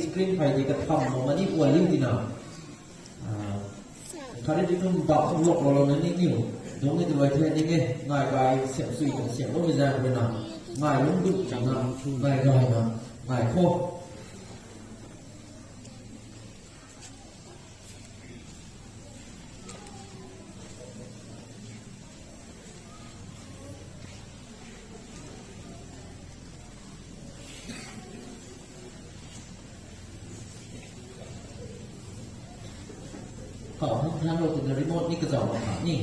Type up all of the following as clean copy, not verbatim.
screen ไฟที่กระทำมันนี่ป่วยลิ้นที่น่ะเขาได้ที่ทุ่มบอกทุ่มหลอกเราเนี่ยนี่อยู่ตรงนี้ตัวเทียนนี่ไงง่ายไปเสียงสุยเสียงก็ไม่ได้เลยนะง่ายลุ้นดุจังนะง่ายง่ายนะง่ายโคขอทั้งทั้งเราถึงรีโมทนี่กระจอกมานี่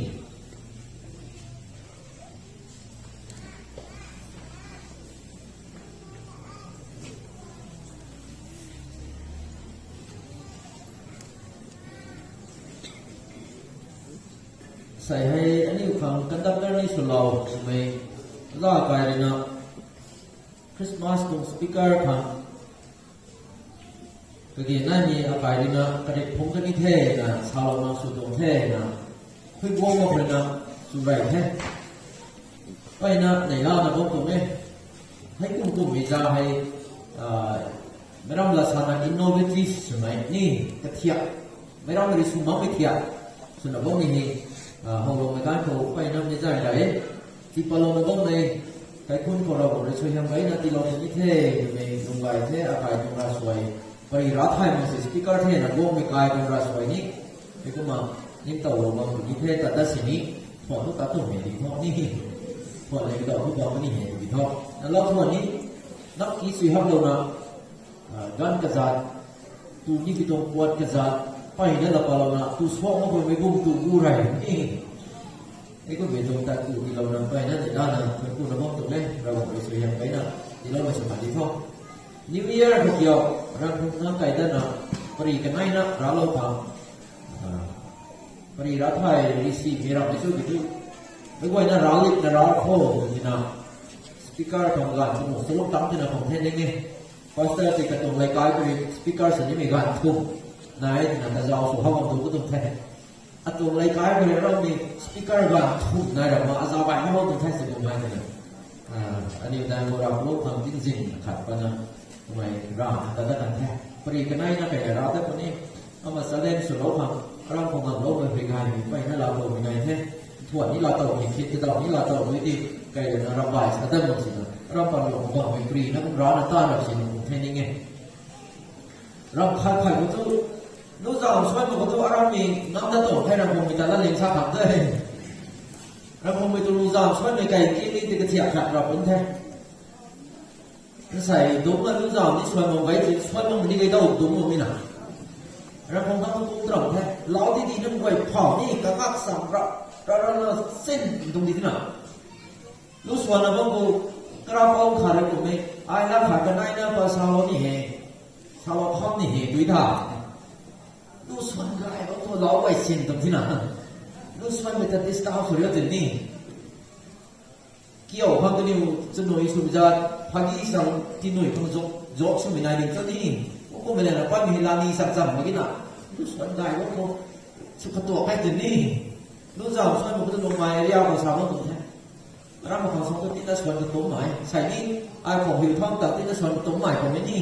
ใส่ให้อันนี้ฟังกันดับนี่สุดเราใช่ไหมล่าไปเลยนะคริสต์มาสตรงสปีกเกอร์ค่ะก็คือนั่นนี่อะไรดีนะกระเด็กผมก็นี่เท่นะชาวเราสุดตรงเท่นะคุยวงมาเลยนะสุดแรงเท่ไปนะในล่านะพวกตรงนี้ให้กลุ่มวิจารณ์ให้ไม่ต้องละสานะอินโนเวทีฟใช่ไหมนี่กระเทียบไม่ต้องมีสุมาไม่เทียบส่วนพวกนี้ห้องลงในการเขาไปนั่งในใจไหนที่ปลงในบ้านในใครคุณของเราเลยช่วยทำไว้นะที่เราจะนิเทศในตรงไหนเทอะไรตรงราสวยไปรัฐไทยมันสิสปิกเกอร์เทนะวงไม่กลายเป็นราสวยนี้ที่ก็มานิ่งต่อลงมานิเทศแต่สิ่งนี้พอทุกตาตุ่มเห็นดีเพราะนี่พอเลยก็ทุกอย่างไม่เห็นดีเพราะแล้วทุกวันนี้นักกีฬาฮับเรานะกันกระจายตูนี่ที่ตรงปวดกระจายไปเนี่ยเราเรานะตูสวมมาคนไม่กุ้มตูกูไรนี่ไอ้ก็เป็นตรงตาตูที่เรานำไปนั่นแต่ด้านนะเป็นกูระบบตรงนี้เราไปช่วยยังไปนะที่เราไปสมัครที่ท้องนิวเยียร์ทุกอย่างเราทุกน้ำไก่ด้านนะปรีกันไหนนะเราทำปรีรัฐไทยรีซีมีเราไปช่วยไปช่วยไม่ว่านะเราลิบนะเราโค้ที่นะสปีกเกอร์ทำงานสมุนสรุปตั้งที่นะของเทนนี่พอสเตอร์ติดกระตุ้นรายการปรีสปีกเกอร์สัญญามีการทุ่มนายที่นั่นจะเอาสุภาพบุรุษก็ต้องแท้อัตรงรายการไปเรามีสปีกเกอร์บ้างทุ่มนายเรามาอาจารย์ไปไม่ต้องแท้สิ่งใดเลยอันนี้นายเราโลกทำจริงๆขัดกันนะทำไมเราแต่ละกันแท้ปรีกันไหนนะเป็นเราแต่คนนี้เอามาแสดงสุดโลกทำเราคงทำโลกเป็นเพลงไงไปให้เราโดนยังไงแท้ถ่วนนี้เราโตมีคิดที่ตอนนี้เราโตด้วยที่ไกลเราระบายสะเติมหมดสินะเราปนหลงบอกเป็นปรีนะมันร้อนนะต้านเราสินะแค่นี้ไงเราขายก็ต้องรู้จักช่วยมันก็ต้องเรามีน้ำตาโตให้เราคงมีแต่ละเลี้ยงชาขับด้วยเราคงมีตัวรู้จักช่วยในไก่กินนี่ติดกระเทียมขัดเราเป็นแท้ใส่ดุ้งแล้วรู้จักนี่ช่วยมันไว้ช่วยมันนี่ไก่ดาวดุ้งมันไม่หนาเราคงต้องตุ้งตรงแท้ล้อที่ดีนั่นไว้ผ่านี่กระกักสัมเราเส้นตรงนี้ที่ไหนรู้ส่วนนะพวกกูกระเป๋าขาดกูไม่ไอ้นักขาดกันไอ้นักภาษาเรานี่เองชาวเขานี่เห็นด้วยท่ารู้ส่วนไรว่าตัวเราไว้เส้นตรงที่ไหนรู้ส่วนเป็นแต่สตาร์สุดยอดจริงนี่เกี่ยวพังตัวนี้จะหน่วยสุดยอดพักอีสังที่หน่วยพังจบสุดไม่นานนี่เจ้านี่ว่ากูไม่ได้นะป้ามีลานีสักจำเมื่อกี้น่ะรู้ส่วนไรว่ากูสุขตัวแค่จริงนี่รู้จักส่วนมันก็จะลงมาเรียกภาษาว่าตรงนี้รับมาของสองตัวที่จะส่วนกับตัวหมายใส่นี่ไอ้ของหิวท้องแต่ที่จะส่วนกับตัวหมายของไม่นี่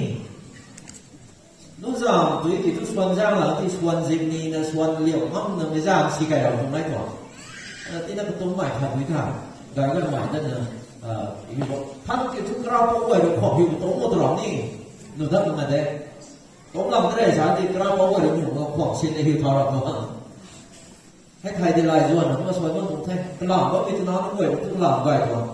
รู้จักตัวที่ทุกส่วนจ้างหลังที่ส่วนจริงนี่นะส่วนเลี้ยวมั่งเนี่ยไม่จ้างสีไก่เราตรงไหนก่อนที่นั่นเป็นตัวหมายขาดวิธีการก็หมายนั่นนะหิวทั้งที่ทุกเราพวกไว้เราของหิวตัวหมดตลอดนี่หนูทำยังไงเด้ผมลำได้สารที่เราพวกไว้เราหนูเราของเช่นในหิวทอเราตัวให้ใครจะไล่ส่วนนะที่มาช่วยมันตรงแท้กล่าวว่ามีตัวน้ำด้วยตัวหลังไว้ก่อน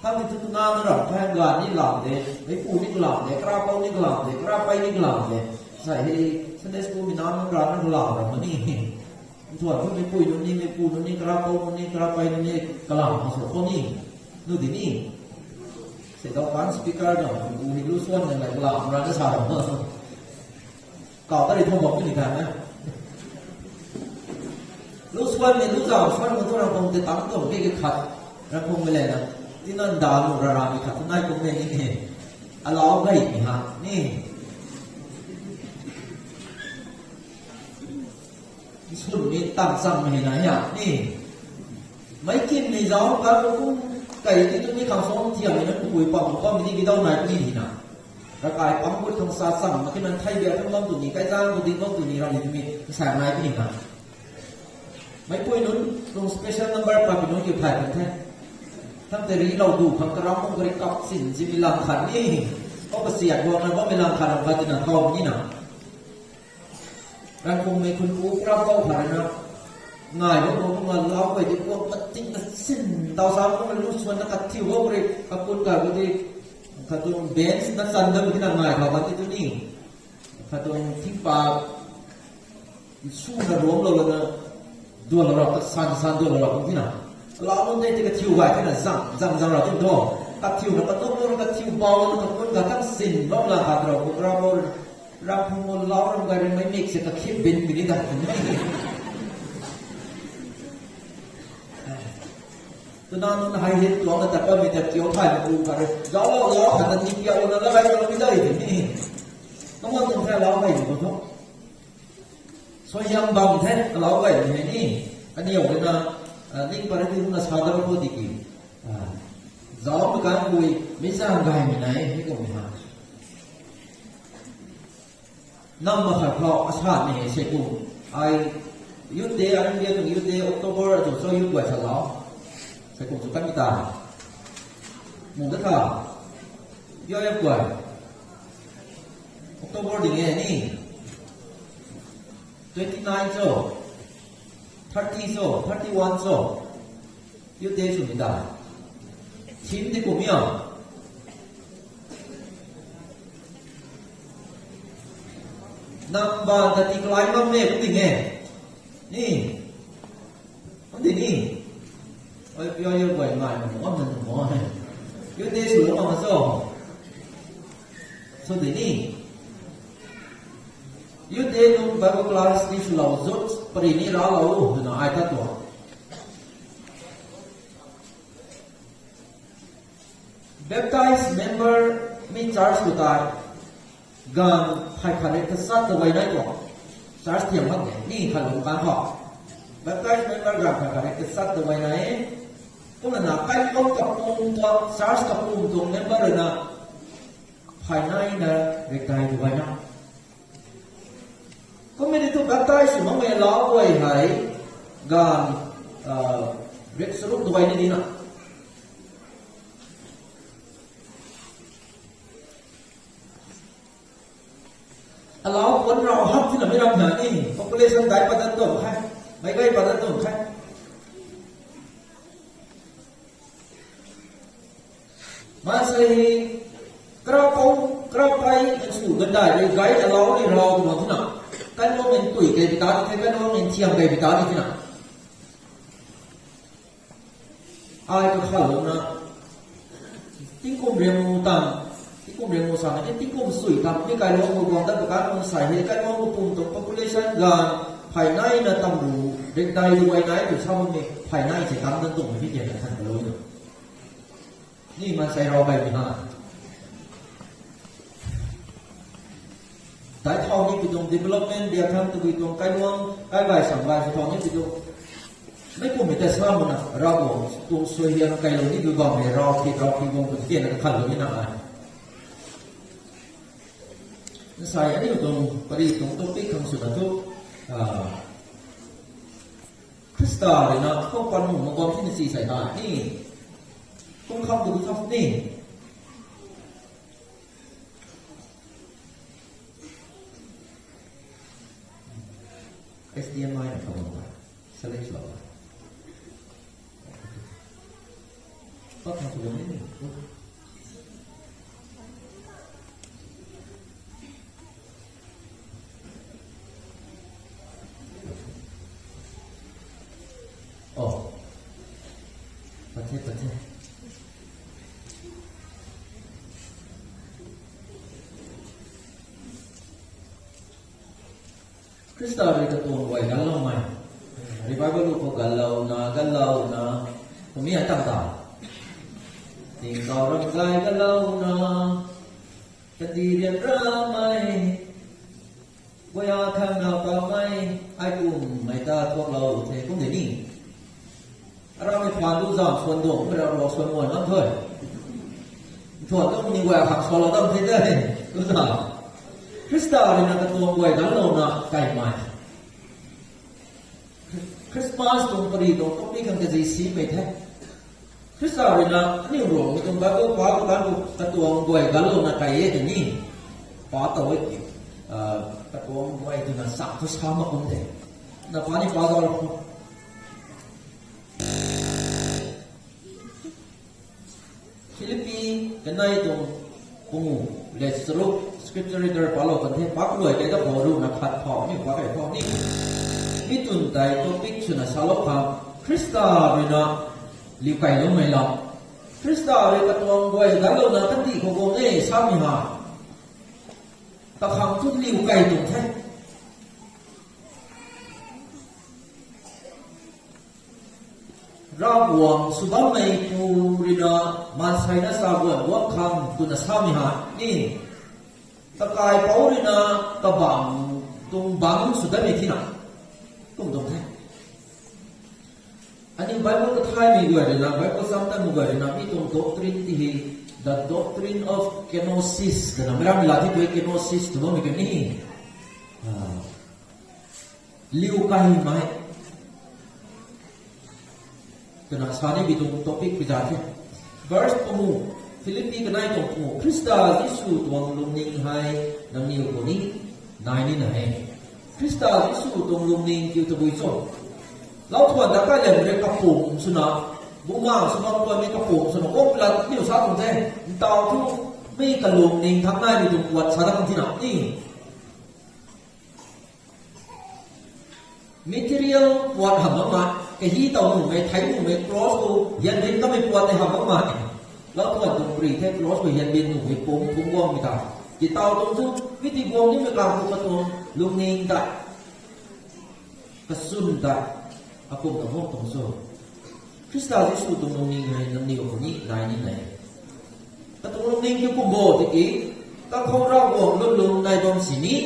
ถ้ามีตัวน้ำระดับแพงกว่านี่หลังเด็กไอ้ปูนี่หลังเด็กกระเป๋านี่หลังเด็กกระเป๋านี่หลังเด็กใส่ให้ฉันได้ปูมีน้ำมันกระนั่งหลังแบบนี้ส่วนพวกมีปูนู่นนี่มีปูนู่นนี่กระเป๋านู่นนี่กระเป๋านู่นนี่กล่าวมาส่วนพวกนี้นู่นที่นี่เสร็จแล้วฟังสปีกเกอร์เนาะปูนี่รู้ส่วนอย่างไรกล่าวมันจะสาวก่อก็เลยโทรบอกไม่ถึงกันนะรู้ส่วนนี่รู้จักส่วนมันตัวเราคงจะตั้งตัวที่ขัดเราคงไม่เลยนะที่นั่นดาวนุรารามีขัดทุกนายคงไม่นี่อะไรเอาไว้นี่ฮะนี่ส่วนนี้ตั้งซ้ำไม่เห็นไหนอ่ะนี่ไม่กินในเจ้าการกุ้งไก่ที่ตรงนี้ข้าวซองเที่ยงนี่นะคุยปองก็มีที่กี่ดาวไหนก็มีที่น่ะ ระกายปั๊มวุ้นทองซาสั่งมาที่มันไทยเดียวทั้งล้อมตุนีใกล้จ้างตุนีล้อมตุนีเราอยู่มีแสงลายพี่หนิงไม่ป่วยนู้นตรง special number ปาปิโนกี่ผ่านเป็นแท้ทั้งแต่นี้เราดูพังกระรำมันก็ได้กับสินจิมิลังขันนี่ก็ประเสียดวงมันว่าไม่ลังขันของการจินทองนี่นะรังคงมีคุณอู้กล้าเข้าผ่านนะง่ายว่าผมมาเล่าไปที่พวกมันจริงนะสินดาวสาวก็มันรู้ชวนนักที่ว่าบริขบุญกับบุตรขตุงเบนส์นักสันเดิมที่นั่งง่ายเขาวันที่ตัวนี้ขตุงที่ปากสู้ระรวมเราเลยนะดวงเราตัดสันดวงเราที่นั่นเราต้องได้ที่กระทิวไว้ที่นั่นจังเราที่ตัวกระทิวเราก็ต้องรู้กระทิวเบาเราต้องรู้กระทั่งสินรอบหลังขาเราพวกเราเราพงเราเราไม่ไม่มีเศรษฐกิจบินบินได้ถึงไม่ตัวนั้นให้เห็นตัวนั้นแต่ก็มีแต่เกี่ยวไทยมาดูกันเลยเราขนาดนี้เกี่ยวนั้นแล้วเราไม่ได้ถึงนี่ต้องมาตรงแค่เราไม่ถึงตัวส่วนยังบางแท้เราไม่ถึงนี่อันนี้อย่างนั้นนี่ประเด็นนั้นสาธารณะพอดีกี่เราไม่การคุยไม่สร้างการมีไหนไม่ก็ไม่หานั่งมาขัดเพราะอาชาตินี่เช็คกูไอยุติอันเดียวถึงยุติออกตุลาถึงโซยุกว่าฉลองใส่กลุ่มสุกันมิตาหมู่ก็ย่อยกว่าออกตุลาถึงนี่29 so 30 so 31 so ยุติสุดมิตาทีมที่กลุ่มเนี่ยนักบอลแต่ตีกลายมาเมฆก็ติงไงนี่มันตินี่ไอ้พี่ยังไหวไหมมันว่ามันหัวให้ยุติสุดแล้วมันสู้สุดนี่ยุตินุ่มแบบคลาสที่สุดเราจุดปรินิราเราดูนะไอ้ตัดตัวbaptized member มี charge ตัวตายการให้คะแนนทัศน์ตัวไว้ได้ก่อนสารเทียมมันนี่ขนมการหอกแบบใกล้ไม่ประกาศให้คะแนนทัศน์ตัวไว้ไหนก็มันน่ะใกล้เอากับปุ่มตัวสารกับปุ่มตัวนั้นบ้างเลยนะภายในนะเด็กใจตัวไว้นะก็ไม่ได้ตัวแบบใกล้สุดมันไม่ล้อไว้ให้การเรียกสรุปตัวไว้นี่นะเราคนเราฮับที่ไหนไม่รับหนานี่ population ได้ประดันตัวใครไม่ใกล้ประดันตัวใครมาใส่กระเป๋ากระไปสู่กันได้เลยไกด์เราที่เราตัวที่ไหนกันว่าเป็นตุ่ยเกบิตาที่กันว่าเป็นเทียมเกบิตาที่ไหนไอ้ก็ข้าลงนะทิ้งกุมเรียนมูตังที่กุมเรียนมูสังนี่ที่กุมสุยทำนี่การว่ามูกองตั้งประการมันใส่ให้การว่ามูปุ่มตรง population กันภายในนะตำรูเด็กใดดูไว้ไหนอยู่ช่องนี้ภายในจะทำนั่นตรงที่เกี่ยวกับท่านก็รู้อยู่นี่มันใส่เราไปไม่ได้แต่ทองนี่เป็นตรง development เดียวทำตัวเป็นตรงการว่าการใบสั่งใบทองนี่เป็นตรงไม่กุมแต่สร้างมันนะเราบอกตรงส่วนเดียวกันเลยนี่คือกองในเราที่วงเป็นเกี่ยวกับขันเลยนี่นะsaya ini untuk perhitung topik yang sudah tu Krista na kau panu mengom sini si saya ni kau kamu tu kamu ni SDMI nak kamu select lah kau kamu sudah ni Betul. Krista dari ketua buat galau mai. Revival lu kau galau na. Kami datang tak. Tinggal ramai galau na. Kedirian ramai. Goya kan ramai. Aku mai tak kau lau. Saya pun ni. เราไม่ผ่านดูซ้ำส่วนดวงไม่เราส่วนมวลนั่นเถอะส่วนต้องมีแหวกหักส่วนเราต้องเท่ ก็น่ะคริสต์อะไรนะกระตัวไว้กันเรานะไก่มาคริสต์มาสตรงปรีตรงต้องมีกันจะสีไปแท้คริสต์อะไรนะนี่รวมมีตรงแบบว่าการกระตัวไว้กันเรานะไก่เดี๋ยวนี้ป้าตัวไว้กระตัวไว้ที่นั่นสักทุกเช้ามาคนเดียวนะป้านี่ป้าตัวฟิลิปปีกันในตรงกูเลสรุปสคริปต์รีเดอร์พอเรากันเทปักรวยแกก็พอรู้นะขัดพอนี่ปักไอ้พอนี่มิตุนใจตัวพิกชนะชาลคำคริสตาเรนะลิวไก่ลงไม่ลำคริสตาเรกตัวงวยกันเรานะกันที่เขาโกงสามีมาตะคำทุกลิวไก่ตรงแท้ราบวงสุบัมไม่ปูรินามันใช้นัสาววังคำตุนสามีหานี่ตะกายปูรินาตะบังตรงบังสุดได้ไม่ที่ไหนตรงแท้อันนี้ไบเบิลก็ท้ายมีด้วยนะไบเบิลซ้ำตั้งมีด้วยนะมีตรงด็อกทรินที่ the doctrine of kenosis นะไม่รู้มีหลักที่ตัว kenosis ตัวมีกันนี่ลิวไก่ไหมkena sani bitung topik bijake verse pamu Filipi kenai tongpu Krista Yesu tuang lumning hai nang niu koni nai ni nai Krista Yesu tuang lumning kiu tabui so lau tuan da ka lem re kapum suna bunga suna tuan me kapum suna om plat niu sa tong te tao tu me ka lumning thak nai bitung kuat sadang thina ni material kuat hamma cái hi tàu mình mới thấy mình mới cross tu hiện bên các mình quan hệ học các bạnแล้วก็ตรงปรีแค่ cross ไปhiện bênหนุ่มไปปุ่มวงมีตาจีตาวตรงทุกวิธีวงนี่เป็นการตัวตัวลุงนิ่งตากระสุนตาอากุมกับห้องตรงโซ่คริสต์ที่สุดตรงลุงนิ่งให้นั่นนี่คนนี้นายนี่ไหนแต่ตรงลุงนิ่งคือกุมโบตะกี้ก็เขาเราวงลุ่นในตรงสีนี้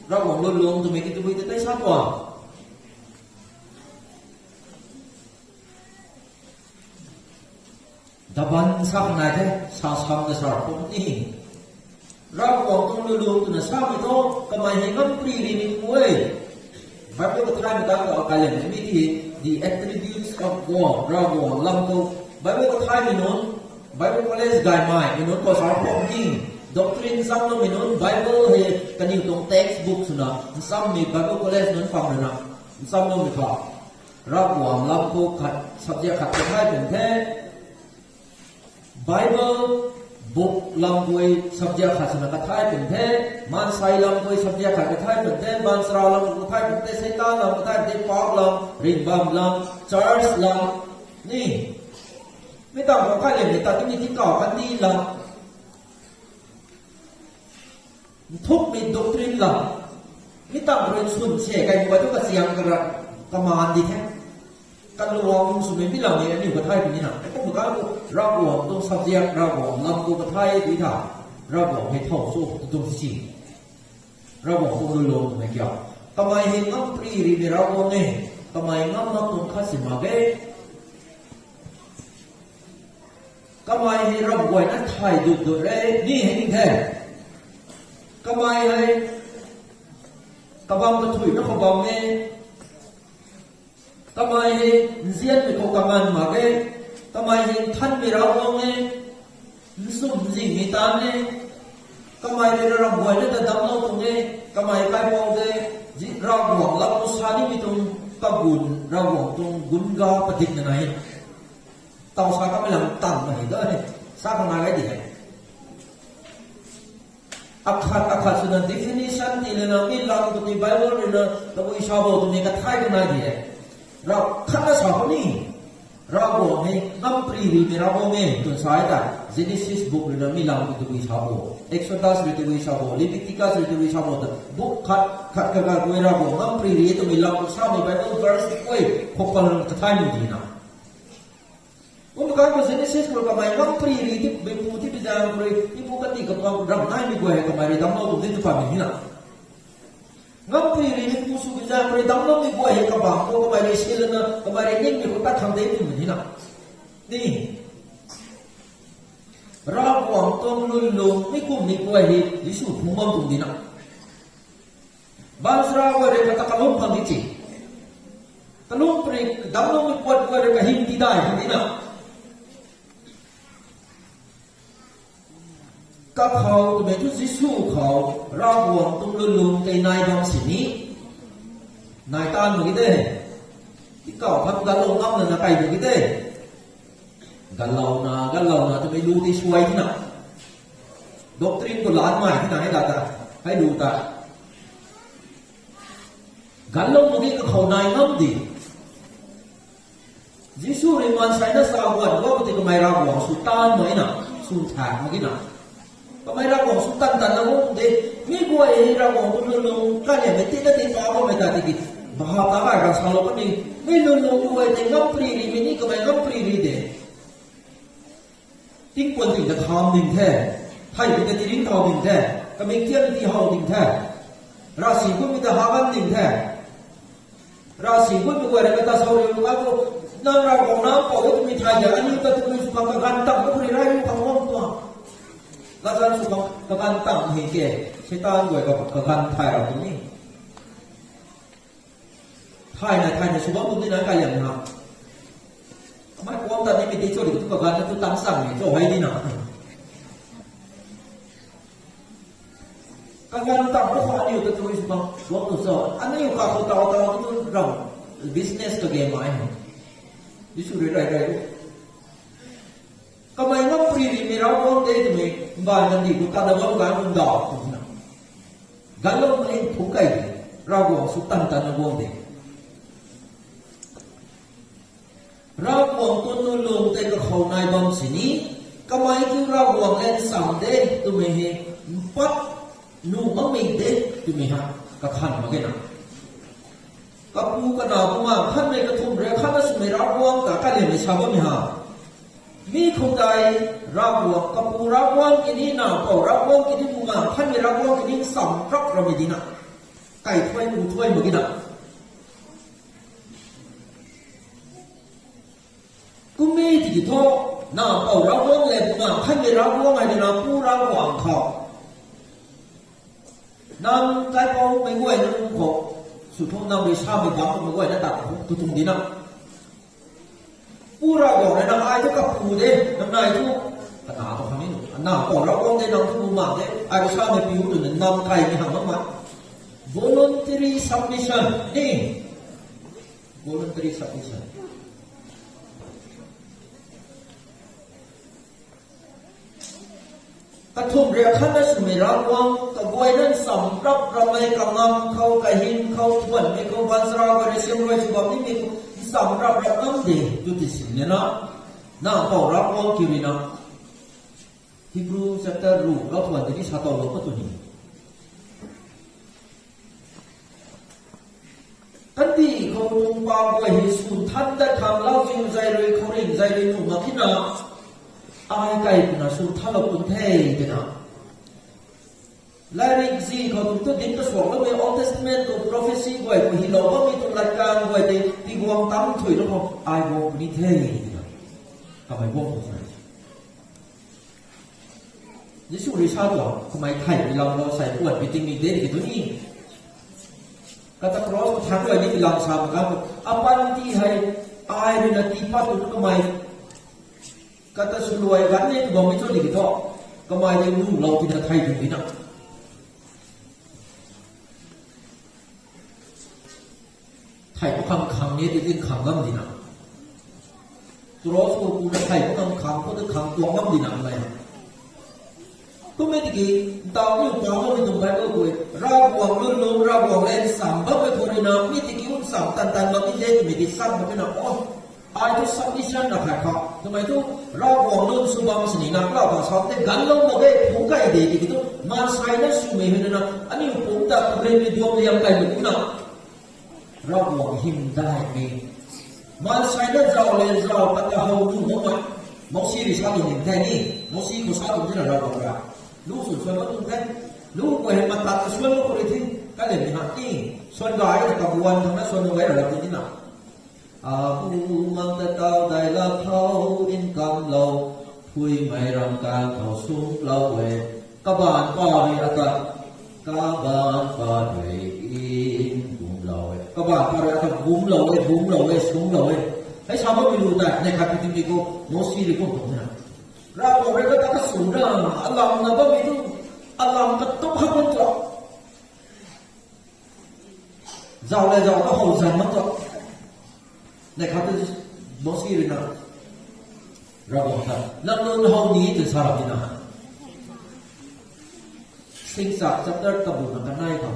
เราวงลุ่นตรงนี้ตัววิธีได้ชัดกว่าดับบันสักนายเท่สาวสาวจะสาวคนนี้เราบอกตรงลุงตัวนั้นสาวไม่โตก็ไม่ให้มันปรีดีมีคุยแบบนี้ก็ทำไม่ได้ก็เอาการเล่นมีที่ the attributes of God เราบอกลำตัวแบบนี้ก็ทำไม่นอนแบบนี้ก็เล่นไกด์ไม่ไม่นอนก็สาวคนนี้ doctrine ซ้ำนอนไม่นอน Bible ให้กันอยู่ตรง textbook สุนัขซ้ำมีแบบนี้ก็เล่นนอนฟังเลยนะซ้ำนอนไม่พอเราบอกลำตัวขัด subject ขัดจะให้เป็นแท้Bible book language subject khas na kathai pente man sai language subject khas kathai pente man sra language kathai pente setan lang kathai pente park lang rin bam lang church lang niไม่ต้องของข้าเรียนในตอนที่มีที่เก่ากันนี่langทุกมีด็อกทรินlangไม่ต้องเรียนสุนเสียกันไว้ทุกเสียงกระมานดีแท้กันรวมสุนิมิเหล่านี้นี่ก็ไทยเป็นนี่นะไอ้พวกการเรารวมตรง subject เรารวมลำตัวก็ไทยดีท่าเรารวมให้ท่องสู้ตรงที่เรารวมตรงรวมตรงไหนเกี่ยวทำไมเห็นน้ำปรีรีในเรารวมเนี่ยทำไมน้ำตรงข้าศึกมาเบ้ทำไมให้เราบวยนั้นไทยดุดุเร่นี่เห็นแท้ทำไมให้กระบังกระถุยนักกระบังเนี่ยทำไมเห็นเสียนไม่โกงกันมาเก้ทำไมเห็นท่านไม่รับลงเนี่ยสุ่มสิ่งไม่ตามเนี่ยทำไมเรารำบวยนั่นแต่ดำน้ำตรงนี้ทำไมใครมองเลยเราหวังเราอุตส่าห์นี่มีตรงตะบุญเราหวังตรงกุนกาปฏิทินไหนเต่าสาก็ไม่หลังตั้งมาเห็นด้วยสร้างมาอะไรดีakhat sudah definition ni lena milang tu di Bible lena tapi isyarat tu ni kata hai kena dia เราขั้นละสองนี่เราบอกให้น้ำปรีรีมีเราบอกไงจนสายแต่ Genesis book เรื่องมีลำกุฏิวิชาโบ Exodus กุฏิวิชาโบ Leviticus กุฏิวิชาโบแต่ book ขัดกันกุยเราบอกน้ำปรีรีตัวมีลำกุศลใน Bible verse ที่คุยพบกันกระทายมือดีนะว่าเมื่อกี้ Genesis เราก็ไม่น้ำปรีรีที่เป็นผู้ที่พิจารณาคุยที่ปกติกับเรารำได้ไม่กุยก็ไม่ได้ดำน้ำตรงนี้จะฟังอย่างนี้นะngắm phi ri ni pusu bija kore dam no mi boy ka ba ko ka mai skill na ka mai ning mi ko ta tham de ni ni na ni ราบวงต้มลุนลุงไม่คุ้มไม่ป่วยฮิยิสุพุ่งมั่งตรงนี้นะบางสระว่าเรื่องตะกลุมพังดิจิตะลุมปริดำลงไม่ปวดว่าเรื่องหิมที่ได้ตรงนี้นะก็เขาตัวเองทุกยิสุเขาราบวงต้มลุนลุงในนายบางสิ่งนี้นายตานมึงกิเต้ที่เก่าพักกันลงน้ำนั่นนะไปมึงกิเต้กันเรานะจะไม่รู้ที่ช่วยที่ไหนด็อกตรินก็ล้านใหม่ที่ไหนล่ะตาให้ดูตากันเราตรงนี้ก็เขานายน้ำดียิสุเรื่องมันใช้นักสาววันว่าปฏิก็ไม่รับหวังสุดตานไหมนะสุดแทนเมื่อกี้นะก็ไม่รับหวังสุดตันนะว่าเด็กมีกลัวเองรับหวังตัวลงกันเนี่ยไม่ติดก็ติดฟ้าก็ไม่ได้ติดบ้าตาไปกันสาวเราก็นี่ไม่ลงกลัวเด็กงับปรีรีไม่นี่ก็ไม่งับปรีรีเด็กทิ้งคนถึงจะทำดิ่งแท้ไทยเป็นจะทิ้งทำดิ่งแท้ก็ไม่เที่ยงที่ห้องดิ่งแท้ราศีคุณมีแต่หาวันดิ่งแท้ราศีคุณมีอะไรก็ตาสาวเรียกว่าก็นั่งเราของน้ำเปล่าจะมีไทยอย่างนี้ก็จะมีสุขภาพการตั้งก็คือไรอยู่ทั้งห้องตัวแล้วการสุขภาพการตั้งเหตุเกิดใช้ตาด้วยกับการไทยเราตรงนี้ไทยในสุขภาพตรงนี้นะการอย่างนั้นไม่ควรแต่นี่มีที่ช่วยทุกการจะตั้งสั่งนี่จะให้ดีนะการตั้งก็ขออยู่ตัวนี้สุภาพว่าตัวสอนอันนี้อยู่กับตัวเราตัวเรา business ตัวเกมไหมดิสุดเลยก็ไม่ว่าปรีดีมีเราโอนได้ตัวนี้บ้านกันดีกุการเราการมันดอกตัวนั้นกันเราไม่ถูกไอ้เราหวังสุดตั้งแต่เราโอนได้เราหวังตัวนู้นลงแต่ก็เขาในบางสิ่งนี้ก็ไม่คือเราหวังเล่นสามเด้ตัวไม่เห็นปั๊บนู่นไม่เด้ตัวไม่ฮะก็ขันมาแค่นั้นก็ปูกระดาษมาขันในกระทุ่มเรือขันนั้นสมัยเราหวังแต่การเรียนในชาวบ้านไม่ฮะมีคนใดเราหวังก็ปูเราหวังกินนี่หนาเป่าเราหวังกินนี่ปูมาขันในเราหวังกินนี่สามรับเราไม่ดีนะไก่ถ้วยปูถ้วยมากินนะกูมีที่ท้อหน้าเป่าเราหวังเลยปูมาขันในเราหวังไอ้เนี่ยปูเราหวังเขานั่งใจเป่าไม่ไหวนั่งขบสุดท้ายนั่งไปชาไม่บังไม่ไหวนั่งตัดตุ้งดีนะปูเราหวังเลยนั่งไอ้ทุกกับปูเด้นั่งนายทุกขนาดตรงนี้หนูหน้าเป่าเราหวังเลยนั่งทุกมุมมาเด้ไอ้ชาไม่ปิ้วตัวนั้นนั่งไกลไม่ห่างมาก voluntary submission นี่ voluntary submissionกระทุ่มเรียกขันนั้นสมัยเราหวังกระบวยนั้นสำรับเราไม่กำลังเขากระหินเขาทวนไม่เขาบันสระบริสุทธิ์รวยฉบับนี้มีสำรับเราต้องดีจุดที่สิ่งนี้นะน่าเป่ารับหวังคิรินะที่ครูจะเตอร์รู้เราทวนที่ชาโตเราก็ตัวนี้กันที่เขาลงปางไว้ให้สุนทันได้คำเล่าจริงใจเลยเขาเร่งใจเลยหนุ่มมาที่น่ะไอ้ไก่ปุ่นสุนทันเราปุ่นเท่กันนะและเรื่องที่เขาถูกตัวดินก็สวมแล้วมี Old Testament ตัว prophecy ไว้ผู้หินเราก็มีตัวหลักการไว้ที่กวางตั้มถุยแล้วก็ไอ้วงนี้เท่กันนะทำไมวงนี้นี่สุริชาตัวทำไมไข่เราใส่ขวดวิตามินเดที่ตัวนี้kata cross thangga ni bilang sama kamu apa nanti hai air nanti patut kemai kata suluai kan ni bom itu di kita kemai dia nu lau tidak thai tu tidak thai ko khang ni di khang ngam di na cross ko ku thai ko khang ko tu khang tuang ngam di na laiก็ไม่ได้ดาวนี่ความว่าไม่ตรงไปก็คือเราหวังลุ่นลงเราหวังเล่นสามบ้าไปคนนะไม่ได้กี่คนสามตันมาที่เล่นไม่ได้ซ้ำมาเป็นอ๋อไอ้ทุกสัมผัสนะครับครับทำไมทุกเราหวังลุ่นสุบังสนินักเราต้องชอบแต่กันลงมาได้ผมก็ไอเดียที่ทุกมาใช้ได้สุไม่เห็นนะอันนี้ผมแต่เรื่องดวงเรียงกันอยู่นะเราหวังหิมได้ไหมมาใช้ได้เราเลยเราตั้งแต่เราดูมั้งมั้ยมองซีรีส์ชาติหนึ่งแค่นี้มองซีรีส์ชาติหนึ่งที่เราหวังละลูกสุดส่วนเราต้องแค่ลูกก็เห็นมันตัดส่วนลูกคนที่ก็เลยมีหักที่ส่วนใหญ่ในกระบวนทำให้ส่วนเอาไว้เราที่นั่นผู้มังแต่เต่าได้ละเขาอินกำเราผ คุยไม่รำการเขาสูงเล่าเวกบ้านก็มีอากาศกบ้านก็ด้วยอินบุ้มเล่าเวกบ้านก็ด้วยอากาศบุ้มเล่าเวบุ้มเล่าเวสูงเล่าเวให้ชาวบ้านไม่รู้แต่ในคัมภีร์ที่ก็โมสีหรือพวกนั้นนะเราบอกเลยก็ต้องสูงนะอัลลอฮ์นะบ่มีทุกอัลลอฮ์ก็ต้องให้มันต่อเจ้าเลยเจ้าก็หัวใจมันต่อในคัมภีร์โมสีหรือนะเราบอกครับนั่นนู่นห้องนี้จะสารพินาสิ่งศักดิ์สิทธิ์กระบุนกันได้ครับ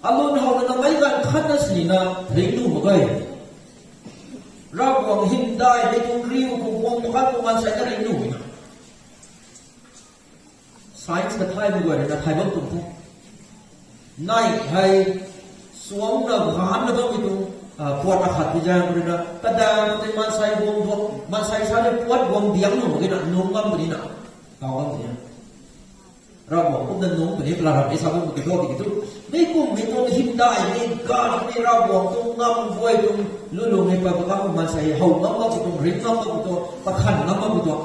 อัลลอฮ์ห้องนั้นไม่กันขันนั้นสินะเรื่องนู้นมั้งเราบอกหินได้ในตรงริ้วของวงการของมันใช้กันเรื่องนู้นนะไซน์กับไทยมันด้วยนะไทยบ้างตรงนี้ในไทยสวมนะหานนะบ้างไปตรงปวดอาขัดที่จะมันนะแต่ดาวแต่มันใส่วงทบมันใส่ชาเลยปวดวงเดียงหนูกันนะนุ่งกันแบบนี้นะเขากันแบบนี้เราบอกพวกนั้นนุ่งแบบนี้ปลาเราไม่ทราบว่ามันกี่ตัวกี่ตัวไม่กุ้งไม่ต้องหินได้ไม่การไม่เราบอกตรงงำไว้ตรงลุ่นในปากกามันใส่ห่มงำมาตรงริมงำมาตรงตะขันงำมาตรง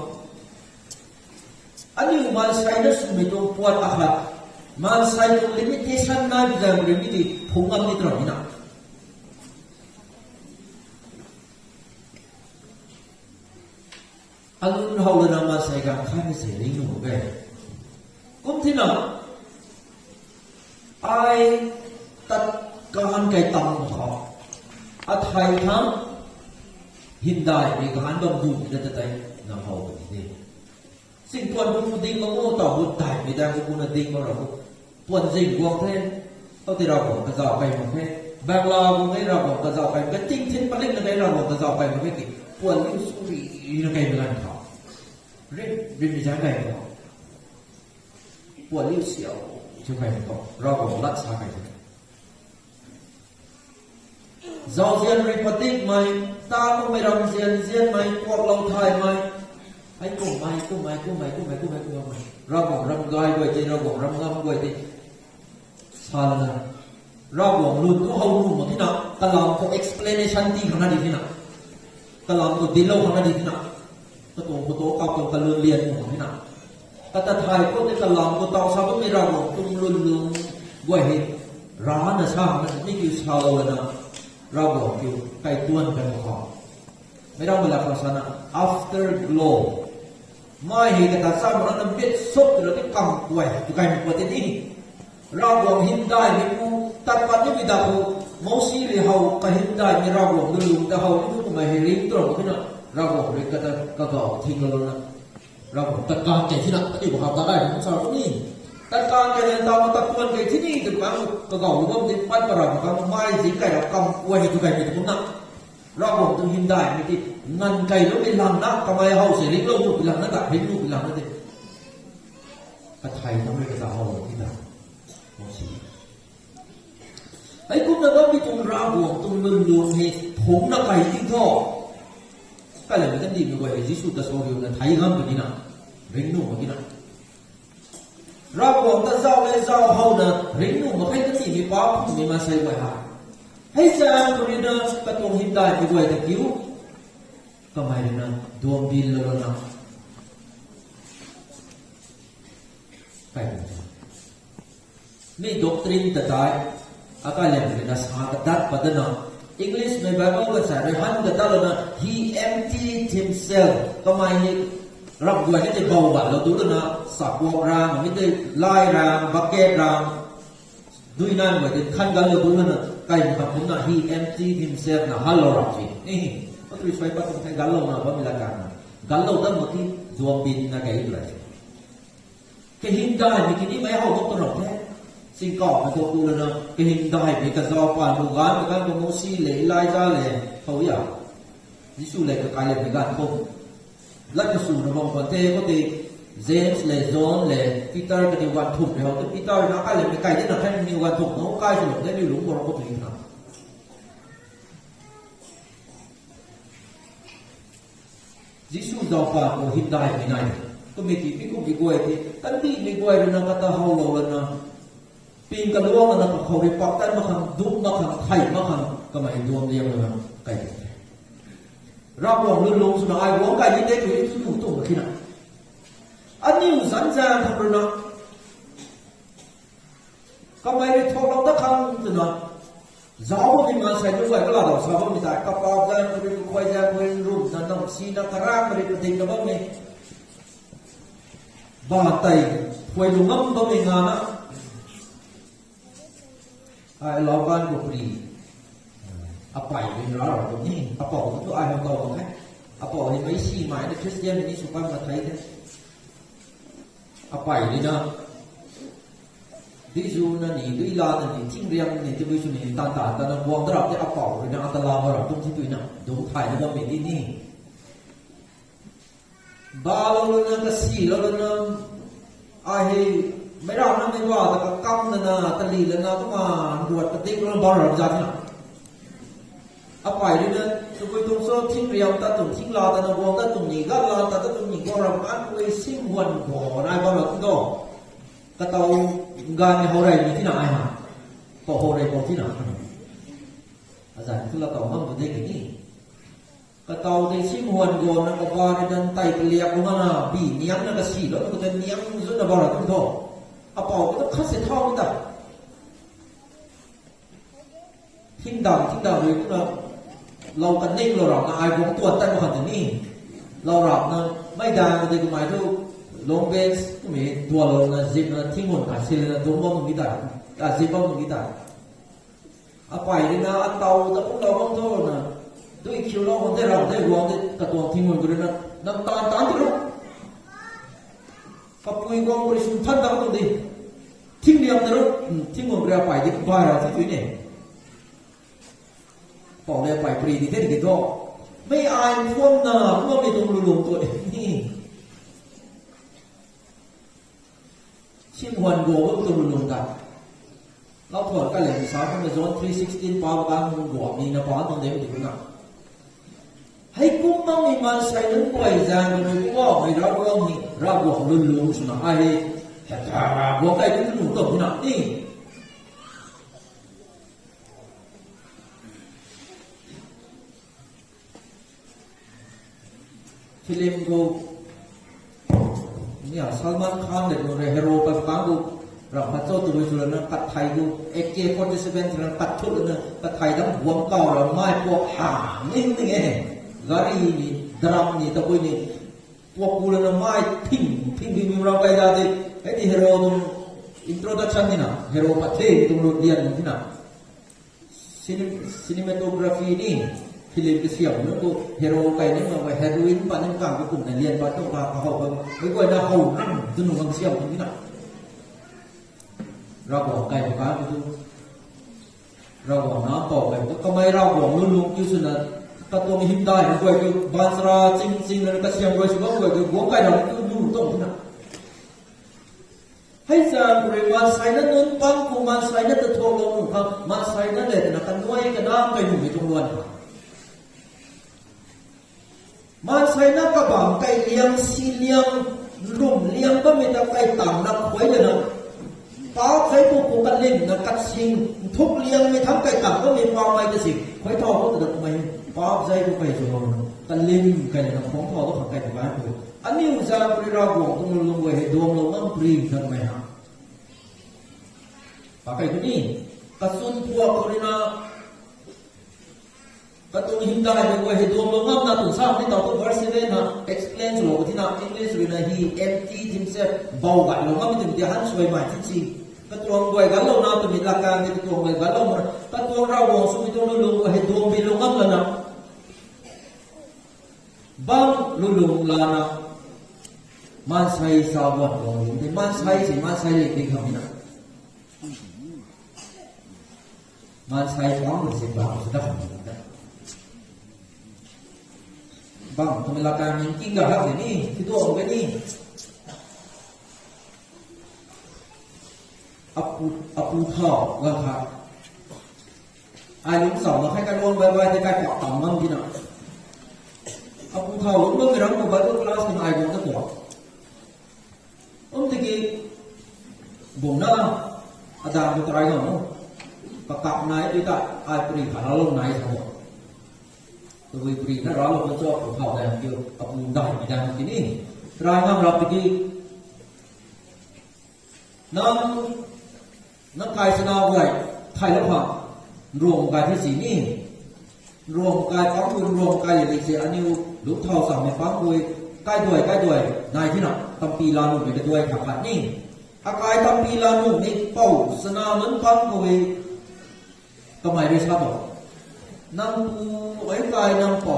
อันนี้มันใส่แล้วสุ่มตรงปวดอาขัดมันใส่ตรงลิมิตที่สั้นน้อยที่จะลิมิตที่พุ่งงำในตรงนี้นะอันนู้นเขาเลยนำมาใส่กันข้าไม่เสียลิงหนูไปกุมที่นั่นไอ้ตัดการไก่ตังเขาอาไทยทั้งหินได้ในการบำรุงจะได้นำเขาไปนี่สิ่งควรพูดดิ้งมาโม่ต่อบุตรได้ไม่ได้ก็พูดดิ้งมาเราปวนสิ่งวงเพลงเอาที่เราบอกกระจอกไปหมดเพลงบางเราไม่เราบอกกระจอกไปก็จริงทิ้งไปเล่นในเราบอกกระจอกไปหมดเพลงปวนลิ้นสุริยังไงเป็นเขาเรื่องมีใช้ไงเขาปวดลิ้นเสียวใช่ไหมเขาเราบอกรักษาไงเราเรียนรีพอติกไหมตาก็ไม่รำเรียนไหมพวกเราถ่ายไหมไอ้กุ้งไหมเราบอกรำกายด้วยที่เราบอกรำงามด้วยที่ซาลนะเราบอกลุ้นก็เขาลุ้นหมดที่นั่นตลอดเขา explanation ที่ขนาดนี้ที่นั่นตลอดตัวดิโลขนาดนี้ที่นั่นตัวกับตัวกันเรียนหมดที่นั่นแต่ไทยก็ในตลอดตัวต่อชาวบ้านไม่เราบอกตุ้มลุ้นว่าเห็นร้านนะชาวมันนี่คือชาวเลยนะเราบอกอยู่ไก่ต้วนกันขอไม่ต้องเวลาภาษานะ after glow ไม่เห็นแต่สร้างมันนั้นเป็นสุดเราที่กำป่วยทุกการป่วยที่นี่เราบอกหินได้ไม่รู้แต่ปัจจุบันเรามองสีเลยเขาก็หินได้ไม่เราบอกดูแต่เขาที่ทุกไม่เห็นลิ้นตรงที่นั่นเราบอกเลยก็ทิ้งเรานะเราบอกตัดการแก่ที่นั่นที่บอกเขาได้ของชาวนี่ตัดการแก่ในตามาตัดตัวแก่ที่นี่ถึงการก็รู้ว่ามันปั้นประหลาดกันไม่สิไก่เรากำป่วยทุกการเป็นทุกนั้นเราบอกต้องหินได้ไม่ที่งันไก่แล้วเป็นหลังนักทำไมเขาเสียลิ้นเราเป็นหลังนักเห็นลูกเป็นหลังนั่นเองแต่ไทยทำไมก็จะเอาที่นั่นมองสีไอ้คุณนะว่ามีตรงราบวงตรงลุนลุนให้ผมนักไก่ที่ท่อก็เลยไม่ต้องดีไม่ไหวยิสุตะโซริวนะไทยห้ามแบบนี้นะเร่งนุ่มแบบนี้นะราบวงตะเจ้าเลยเจ้าเขานะเร่งนุ่มมาให้ตั้งสี่มีป๊อปมีมาใส่ไว้หาให้แซงคนนี้นะกระตรงหินได้ไม่ไหวแต่คิ้วก็ไม่ได้นะดวงดินแล้วนะไปนี่ด็อกตรีนแต่ตายอาการyang kita sangat pada na English में Bible का सारे हम कता ना he emptied himself कमाई ने रब गुआ ने बाव बालเราดูนะสับวงรางไม่ได้ไล่รางบักเก็ตรางด้วยนั่นว่าจะขั้นกันเราดูนะใกล้กับผมนะ he emptied himself นะฮัลโหลรับสินี่ก็คือใช้ปัจจุบันกันเรานะว่ามีหลักการกันเราตั้งมาที่ดวงบินนะแกอยู่เลยแค่หินได้ไม่คิดนี่ไม่เอาต้องตลอดแท้สิ่งก่อมาตัวกูเลยนะก็เห็นได้มีกระจอกผ่านหมู่บ้านมีการโปรโมชั่นเลยไล่จ้าเลยเขาอยากยิสุเลยก็กลายเป็นมีการคบแล้วก็สู่ระบบคอนเทก็ตีเจมส์เลยโจนเลยปีเตอร์ก็มีวันถูกเลยเขาปีเตอร์นักการเลยมีใครที่นักแข่งมีวันถูกน้องใกล้สุดได้มีหลงบอลก็ถึงนะยิสุดาวผ่านโอหินได้ไม่ได้ก็มีที่พี่กุมีกวยที่ตั้งที่มีกวยเรื่องนั้นก็เฮาโลเลยนะปีนกระลวงนะเขาเรียกปักแต่มาขังดุมาขังไข่มาขังก็ไม่ดวงเดียวเลยนะไก่เราบอกลื่นลงสุดท้ายวงไก่ยิ่งได้ถุยสุดตัวขึ้นนะ อันนี้สัญญาทำรู้นะก็ไม่ได้ทอดเราตะคำตัวนะจ้าบุญมาใส่ด้วยก็ลาดอกสาวบุญตายกับปากกันบริคุยกันบริรูปนั่นต้องสีนักราบริปฏิกับบ้างไหมบ้าไตคุยลุงงั้มบ้างไหมงานนะไอ้เราบ้านกุปรีapa yang dilarang ini apa itu ayam tahu kan apa ini masih main Kristen ini supaya mengetahui kan apa ini na di zona ni di ilan ni tinggiang ni di bawah ni tanda tanda buang terap dia apa ini antara lama orang tu itu ina dua thai ni dalam ini balau na kasih lalu na ahi merah na merah tak kam na tali na tu mah buat penting lalu baru jadi apa ini dah, supaya tungso ting riam ta tung ting la ta na buang ta tung ni ga la ta tung ni ko ram an kui sim wan ko na ba la do ka tau ga ni ho rai ni ti na ai ha ko ho rai ko ti na azan tu la tau mam de ke ni ka tau de sim wan go na ka ba ni dan tai peliak ko na bi niang na ka si lo ko te niang zu na ba la tung do apa ko ta khase thau ta ting dam ri ku naเรากันนิ่งเราหลับนะไอ้ผมตัวตั้งมาขนาดนี้เราหลับนะไม่ดังก็ได้ก็หมายถึงลงเบสก็มีตัวเรานะซิมนะทิ้งหมดอาชีพนะตัวมันมีแต่อาชีพมันมีแต่เอาไปเลยนะอันเตาแต่พวกเราบางทีนะด้วยคิวเราคนที่เราได้รวมได้กระตัวทิ้งหมดก็เลยนะน้ำตาลที่รู้กับปุยกองบริสุทธิ์ท่านตาตรงนี้ทิ้งเดียวนะรู้ทิ้งหมดเรียไปที่บ้านเราที่นี่บอกเลยไปปรีดีเท่ดีก็ไม่อายพวกน่ะเมื่อมีตรงรวมตัวเองนี่ชิมหวนโก้ก็ตรงรวมกันเราถอดกันเลยสาวทำในโซน316ปาบางมุงบวกนี่นะปาตรงเดียวถึงนะให้กุ้งต้องมีมันใส่นุ่งไว้จานเลยว่าไม่รับรองนี่รับรองลุ่นลุ่มสุนัขไอ้แต่ถ้ารับรองได้ก็ลุ่นตกที่นั่นนี่film ko ni Salman Khan le no hero pa pangu ra ma cho tu su na kat thai ko AK47 na kat thu na kat thai dam buang kau ra mai po ha ning ning e gari ni drum ni ta koi ni po ku na mai thing bi ra kai da de ai di hero tu introduction ni na hero pa the tu lo dian ni na cinematography ni film ke siap nó ko hero kai ni ma heroin pa ni ka ko na lian pa to ka ho ba mai ko na ho nan tu nu ang siap ni na ra bo kai ka tu ra bo na po kai ko mai ra bo lu lu yu su na ka to mi him dai ko ko ban sra ching ching na ka siam ko su ko ko bo kai na tu nu to ni naให้จางบริวารใส่นั้นนู้นปั้งกูมันใส่นั้นจะทวงลงครับมันใส่นั้นเลยแต่กันด้วยกันน้ำไปอยู่ในตรงวันมันใส่นักกระบังไก่เลี้ยงซีเลี้ยงลุ่มเลี้ยงก็มีแต่ไก่ต่างนักหวยเลยนะป้าใครพวกกูกันเล่นนะกัดชิงทุกเลี้ยงมีทั้งไก่ต่างก็มีความไม่จะสิหวยทองก็จะทำไมป้าใครพวกไก่ชนกันเล่นไก่นะของทองก็ขังไก่แต่บ้านกูอันนี้อุตส่าห์บริราบวงตรงลงไว้ให้ดวงลงน้ำปรีทำไมฮะป้าไก่คนนี้กระสุนพวกคนนี้นะKatong hindai ng way hedom longam na tun sa ni tawag verse 7 na explains lo tin na English rin na he emptied himself bawga longam tin dihan suway ma chichi katong way galaw na tun ilakan ni katong way galaw mo katong rawo sumitong lulong way hedom bilongam la na bang lulong la na mansay sabot lo hindi mansay liking kami na mansay pang si bang sudah kami bang pemelakan yang tinggal hari ni itu orang ni apu thọ là hả ai đúng sầu nó hay cái luôn vai vai thì cái quạt tổng măng gì nào apu thọ lúc đó người đó một vài cái class nhưng ai cũng có quạt ông thì cái bụng đó ada một cái gì đó và cặp này đi tại ai beri khả lâu này sao tôi beri nó rõ là con cho của họ là kêu apu đại đang cái này ra ngang lập cái นักกายสนาไว้ไทยแล้วค่ะรวมกายที่สีนี่รวมกายฟังคุยรวมกายอย่างเสียอันนี้ลูกเท่าสั่งไม่ฟังคุยใกล้ด้วยนายที่น่ะตำปีลานุไปด้วยขับขัดนี่อากายตำปีลานุนี่เป่าสนาเหมือนฟังคุยก็ไม่ได้ทราบหรอกนำปูไว้กายนำเป่า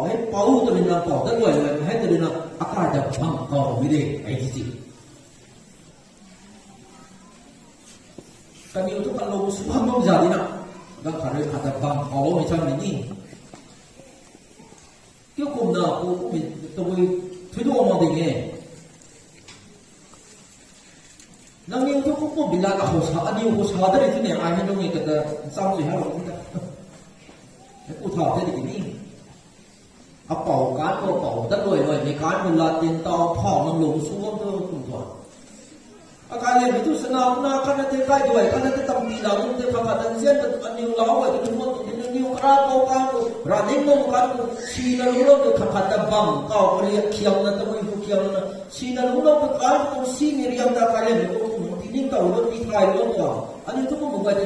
ให้เป่าตัวนี้นำเป่าตั้งด้วยเลยให้ตัวนี้น่ะอากาศจะฟังก็ไม่ได้ไอ้ที่จริงkan itu kalau semua mau jadi nak, dah kalau ada bang kalau macam ini, kau kau nak kau tu tu orang dengar, nang ni tu kau bila kau sahaja ni kau sahaja itu ni, ayah ni kata sama sih harus kita, kau tahu tadi ini, apa kan kau tak boleh, ni kan melatin tahu pau nang lung suam tu kau tahu. Akali itu senang nak kan nanti kai dua, kan nanti tampi lalu nanti fakatan sian nanti aniu lawa itu semua tu aniu kerapau kamu, rading mau kamu, sina ulang tu fakatan bang kau beri kiam nanti mau itu kiam nanti, sina ulang tu kamu si miriam tak kalian itu ini tahu lu tikai lu tu, aniu tu mau buat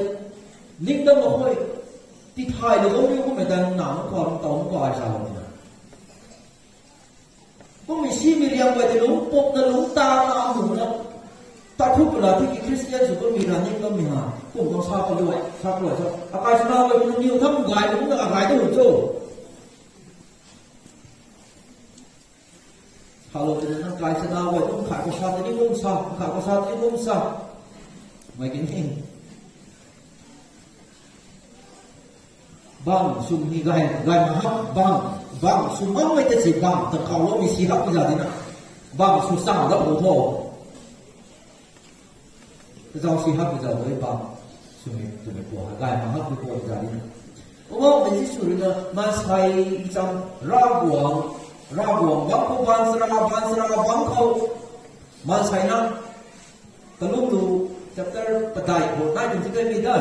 ning dah mau koi tikai lu ni aku medan nama kau tahu kau asal ni. Kau mesti miriam buat lu pop dan lu tak tahu nak. Tak tuh berarti Kristen juga mirani kan mihah, kauต้องทราบกันด้วยทราบด้วยครับอาการสนาไว้เป็นนิ้วทั้งกายมันก็อาการต้องหุ่นโจ้ถ้าเราเป็นนักกายสนาไว้ต้องขาดประสาทนี่มุ่งซาขาดประสาทนี่มุ่งซาไม่กินเองบางสุมนี่กายมาฮับบางสุมไม่จะสิบางแต่เขาเรามีสีฮับไม่ได้นะบางสุสั่งแล้วโอ้โหเราสิฮับเราไว้บ้างสุดไม่กลัวกายมาฮับไม่กลัวจะได้นะเพราะว่าเป็นที่สุดเลยมาใช้จำราบวงวังผู้บันสระบังเขามาใช้นะตะลุกดูจับแต่ปะไดโหดได้ถึงจะได้ไม่ได้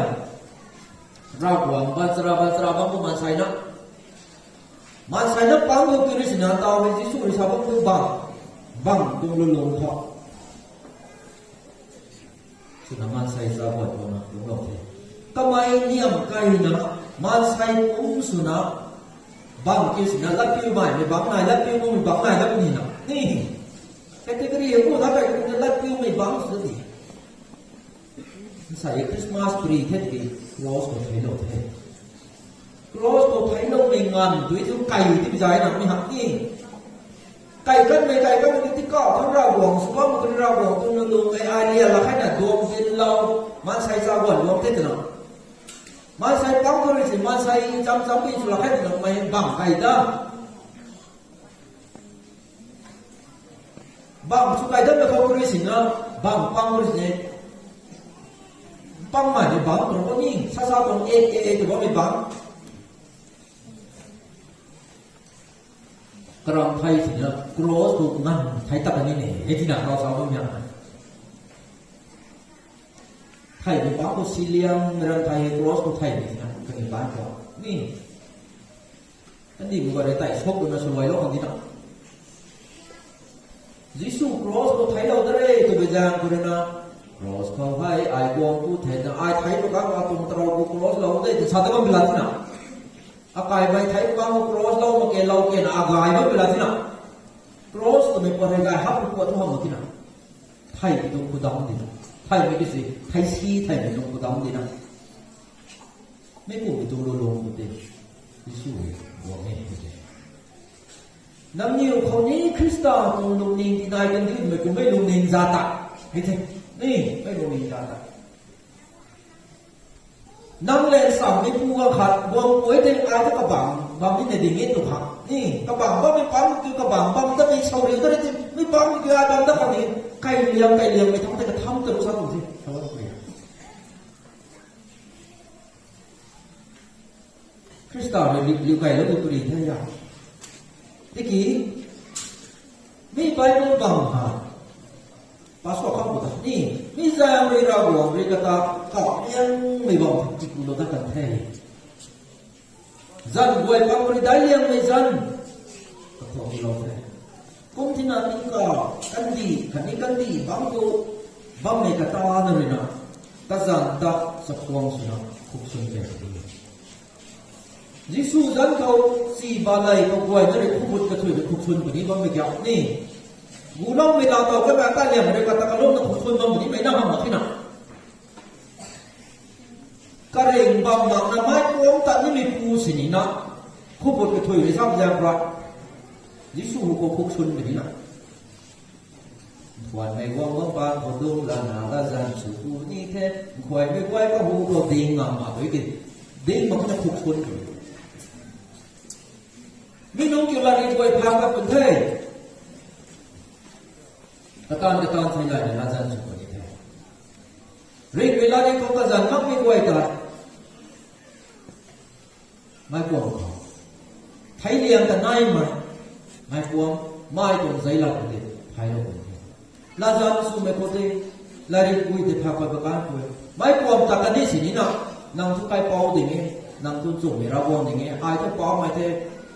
ราบวงบันสระบังผู้มาใช้นะปังดูกิริสินาตาเป็นที่สุดเลยชาวบ้านผู้บังตรงลงเขาสุนัขมันใส่ซาบอดตัวนะรู้ไหมทำไมเนี่ยมันไกลนะมันใส่สุนัขบางทีสุนัขลับผิวใหม่ไม่บางไหนลับผิวไม่บางไหนลับนี่นะนี่แค่ที่กรียกูถ้าไปกูจะลับผิวไม่บางสุดที่ใส่คริสต์มาสปรีเทติครอสก็ไทยโลเทครอสก็ไทยโลไม่งานด้วยทุกไก่ที่ไปใจนะไม่หักนี่ไก่กันไม่ไก่กันมันที่ก็ทั้งเราหวงสมมติมันเราหวงตรงนั้นลงไอ้เดียเราแค่น่ะดวงเป็นเรามันใส่ซาบอนรวมเท่านั้นมันใส่ปั๊มก็เลยสิมันใส่จำปีสุดละแค่นั้นไม่บังไก่ด้าบังสุดไก่ด้าไม่เขาก็เลยสินะบังปังก็เลยสิปังใหม่เนี่ยบังตรงนี้ซาตรงเอตัวไม่บังกรองไทยสินะกรอสถูกนั่นไทยตัดอันนี้เนี่ยไอ้ที่หนักเราสาวต้องยังไทยเป็นบ้านคนซีเรียมเรื่องไทยกรอสคนไทยนี่นะกันในบ้านเรานี่อันนี้มันก็ได้แต่ชกกันมาสวยแล้วคนที่นั่นยิสุกรอสคนไทยเราได้ตัวเป็นอย่างคนนั้นกรอสเขาให้ไอ้กวางผู้ไทยนะไอ้ไทยตัวกันว่าตรงตรอกรอสเราได้แต่ชาติก็เป็นลักษณะอากายไม่ไทยกวางกรอสเรามาเกลนะอากายไม่เป็นลักษณะกรอสตัวไม่ปวดใจฮับปวดท้องมาที่นั่นไทยตัวกูดำดีไทยไม่กี่สิไทยซีไทยไม่ตัวกูดำดีนะไม่กูเป็นตัวโลงกูเด็กยิสุหัวแม่กูเด็กน้ำนิ้วเขานี้คริสต์ตรงลงนิงที่นายกันที่ไม่กูไม่ลงนิงซาตะเห็นไหมนี่ไม่ลงนิงซาตะน้ำเลนสั่งไม่พูดว่าขัดวงไว้ในอายก็กระบังบางที่ในดิ่งนี้ถูกหักนี่กระบังว่าไม่ปั๊มคือกระบังบางถ้าไม่เฉาเรียวก็ได้ไม่ปั๊มคืออะไรบางถ้าคนนี้ไก่เลี้ยงไม่ทำแต่กระทำแต่รู้สักคนสิเขาว่าเปลี่ยนคริสต์เราเลี้ยงไก่แล้วดูตัวดีเท่าไหร่ที่กี้ไม่ไปโดนบังหาpasok kamu dah ni misal mereka buang mereka kata kau yang memang digunakan kan teh zan buat kamu di dalam yang zan kau bilang teh kau tidak tinggal kandi bangku บ้าไม่กระตาหน่อยนะตาจันตาสะพวงสินะคุกซุนเกลียิสุจันเขาสีบาลัยเขากวยนั่นเลยคุบุตรกระถุยคุกซุนแบบนี้บ้าไม่เกี่ยวนี่กูน้องไม่ลาตัวก็แบบตาเลี้ยงเลยกับตะกะลุกนะคุกซุนบ้าแบบนี้ไม่น่ามาหมักที่นั่นกระเร่งบ้าหมักนะไม่กวงตัดนี่มีปูสินี่นะคุบุตรกระถุยเลยซ้ำยังรักยิสุก็คุกซุนแบบนี้นะวันไม่ว่างว่างบางคนดูแลหน้าละจันสุกูนี่แค่คอยไม่ไหวก็หูก็ดิ่งมาด้วยกันดิ่งมันก็จะคุกซุนไม่น้องกิวลารีคอยพากับคนเท่กระตานไทยเลยละจันสุกูนี่แค่เรื่องเวลาที่เขากระจันมักไม่ไหวแต่ไม่กลัวเขาไทยเลี้ยงแต่นายไม่กลัวไม่ต้องใจหลับเลยไทยเราคนละจันสุไม่คนเท่ลารีคุยแต่พากับการคุยไม่กลัวจากกันนี่สินี่นะนางทุกใครเป่าดิ่งนางตุนจุ่มมีระวงดิ่งไอ้ทุกเป่าไม่เท่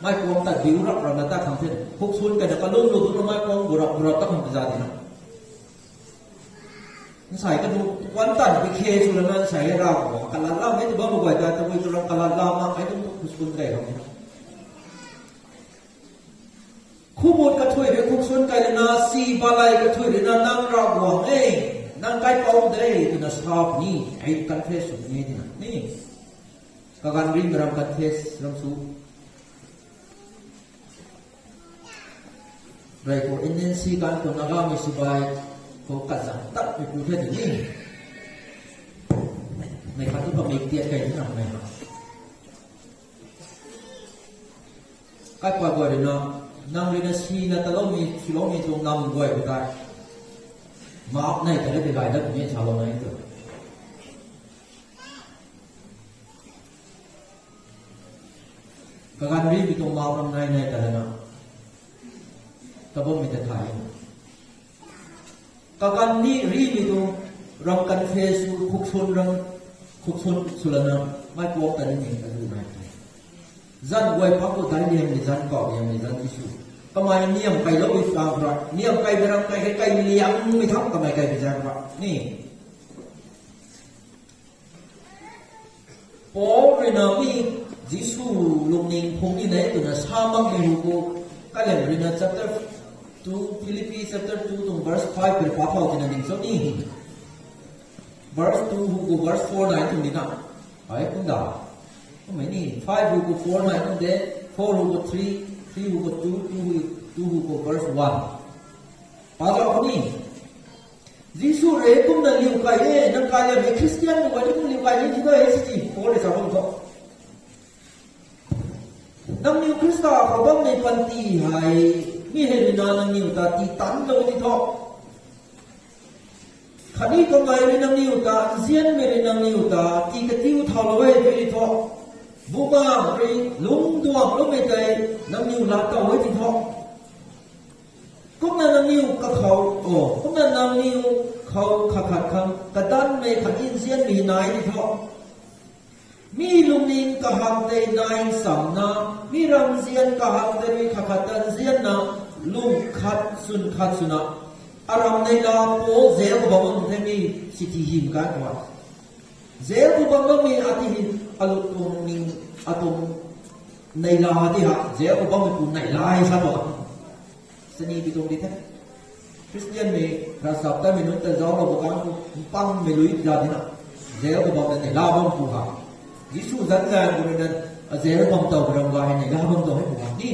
ไม่กลัวตัดดิวรับเราตัดทางเท่พวกซุนกันแต่ก็ลุ่มลุ่มลุ่มไม่กลัวบุรับตัดทางประจาดีนะใส่กันดูวันตัดไปเคสุลมันใส่เรากันละเล่าไม่ต้องบอกว่าแต่ไปจุลกันละเล่ามาไม่ต้องคุกซุนได้หรอกคู่บุตรก็ช่วยเรื่องคุกซุนกันนะสีบาลัยก็ช่วยเรื่องนั่งราวงเองนั่งไก่เป่าได้ที่นั่นสอบนี่ไอ้กันเทสุนี่ที่นั่นนี่ก็การริมรำกันเทสรำสูไรก็อินเดียนซีกันคนนักการมีสบายก็กัดจังตัดไปพูดแค่นี้ในขั้นที่ผมมีเตียไก่ที่นั่นไหมก็ปล่อยเลยนะนั่งเรียนซีนะแต่เรามีชิลล์มีตรงนำด้วยก็ได้มาอัพในแต่ละเดือนแล้วผมยังชาวนาอยู่ก็การรีบตรงมาอัพในแต่ละนะแต่ผมไม่ได้ถ่ายก็การนี้รีบตรงรำกันเฟซคุกซุนรำคุกซุนสุลนะไม่กลัวแต่นี่ก็ดูไม่จันไว้พักก็ได้เลี้ยงในจันเกาะยังในจันอิสุทำไมเนี่ยไปลบอีกฝั่งละเนี่ยไปรำไปเลี้ยงไม่ทำทำไมไปจันละนี่พอเรื่องนี้ยิสุลงนิ่งคงนี่เลยตัวนั้นสามังมีหูก็เลยเรื่อง chapter 2 Philippians chapter 2 ตรง verse 5เป็นความเข้าใจนั่นเองส่วนนี้ verse 2 หู verse 4 9ตรงนี้นะไอ้คุณด่าทำไมนี่5 หู 4 9ตรงเด็ก4 หู 3 หู 2 หู verse 1ป้าเจ้าคนนี้ยิสุเรื่องคุณนั่นเลี้ยวไปนั่นกลายเป็นคริสเตียนหรือว่าที่คุณเลี้ยวไปนี่ที่ก็เอสจีโอ้เลยสาวคนเขานังนิวคริสต์เขาบ้างในปันตีให้มีเหตุนานังนิวตาตีตันโลที่ทอกขณีก็ไม่เป็นนังนิวตาเซียนไม่เป็นนังนิวตาตีกติวทอลเวย์ที่ทอกบุมาเรีลุงตัวลุงไม่ใจนังนิวลาตัวไว้ที่ทอกก็นั่นนังนิวก็เขาก็นั่นนังนิวเขาขัดคำกระดันไม่ขัดอินเซียนมีนายที่ทอกมีลุงนินกะหังเตนายสัมนามีรังเซียนกะหังเตมีขัดตันเซียนนะลุงขัดสุนะอารามในลาโปเซลบังเทมีสิทธิหิมกันว่าเซลบังมีอธิหิมอลุตุงนิงอตุงในลาที่ฮะเซลบังมีปุ่นในลายซะบ่สนีที่ตรงนี้แท้คริสเตียนมีรัศดรมีนุ่นแต่เจ้าเราบอกว่าปังไม่รู้อีกอย่างนะเซลบังในลาบังปูฮะยิสุจันทร์คนนั้นเซลบังเต่าเป็นอะไรเนี่ยลาบังเต่าให้ผมนี่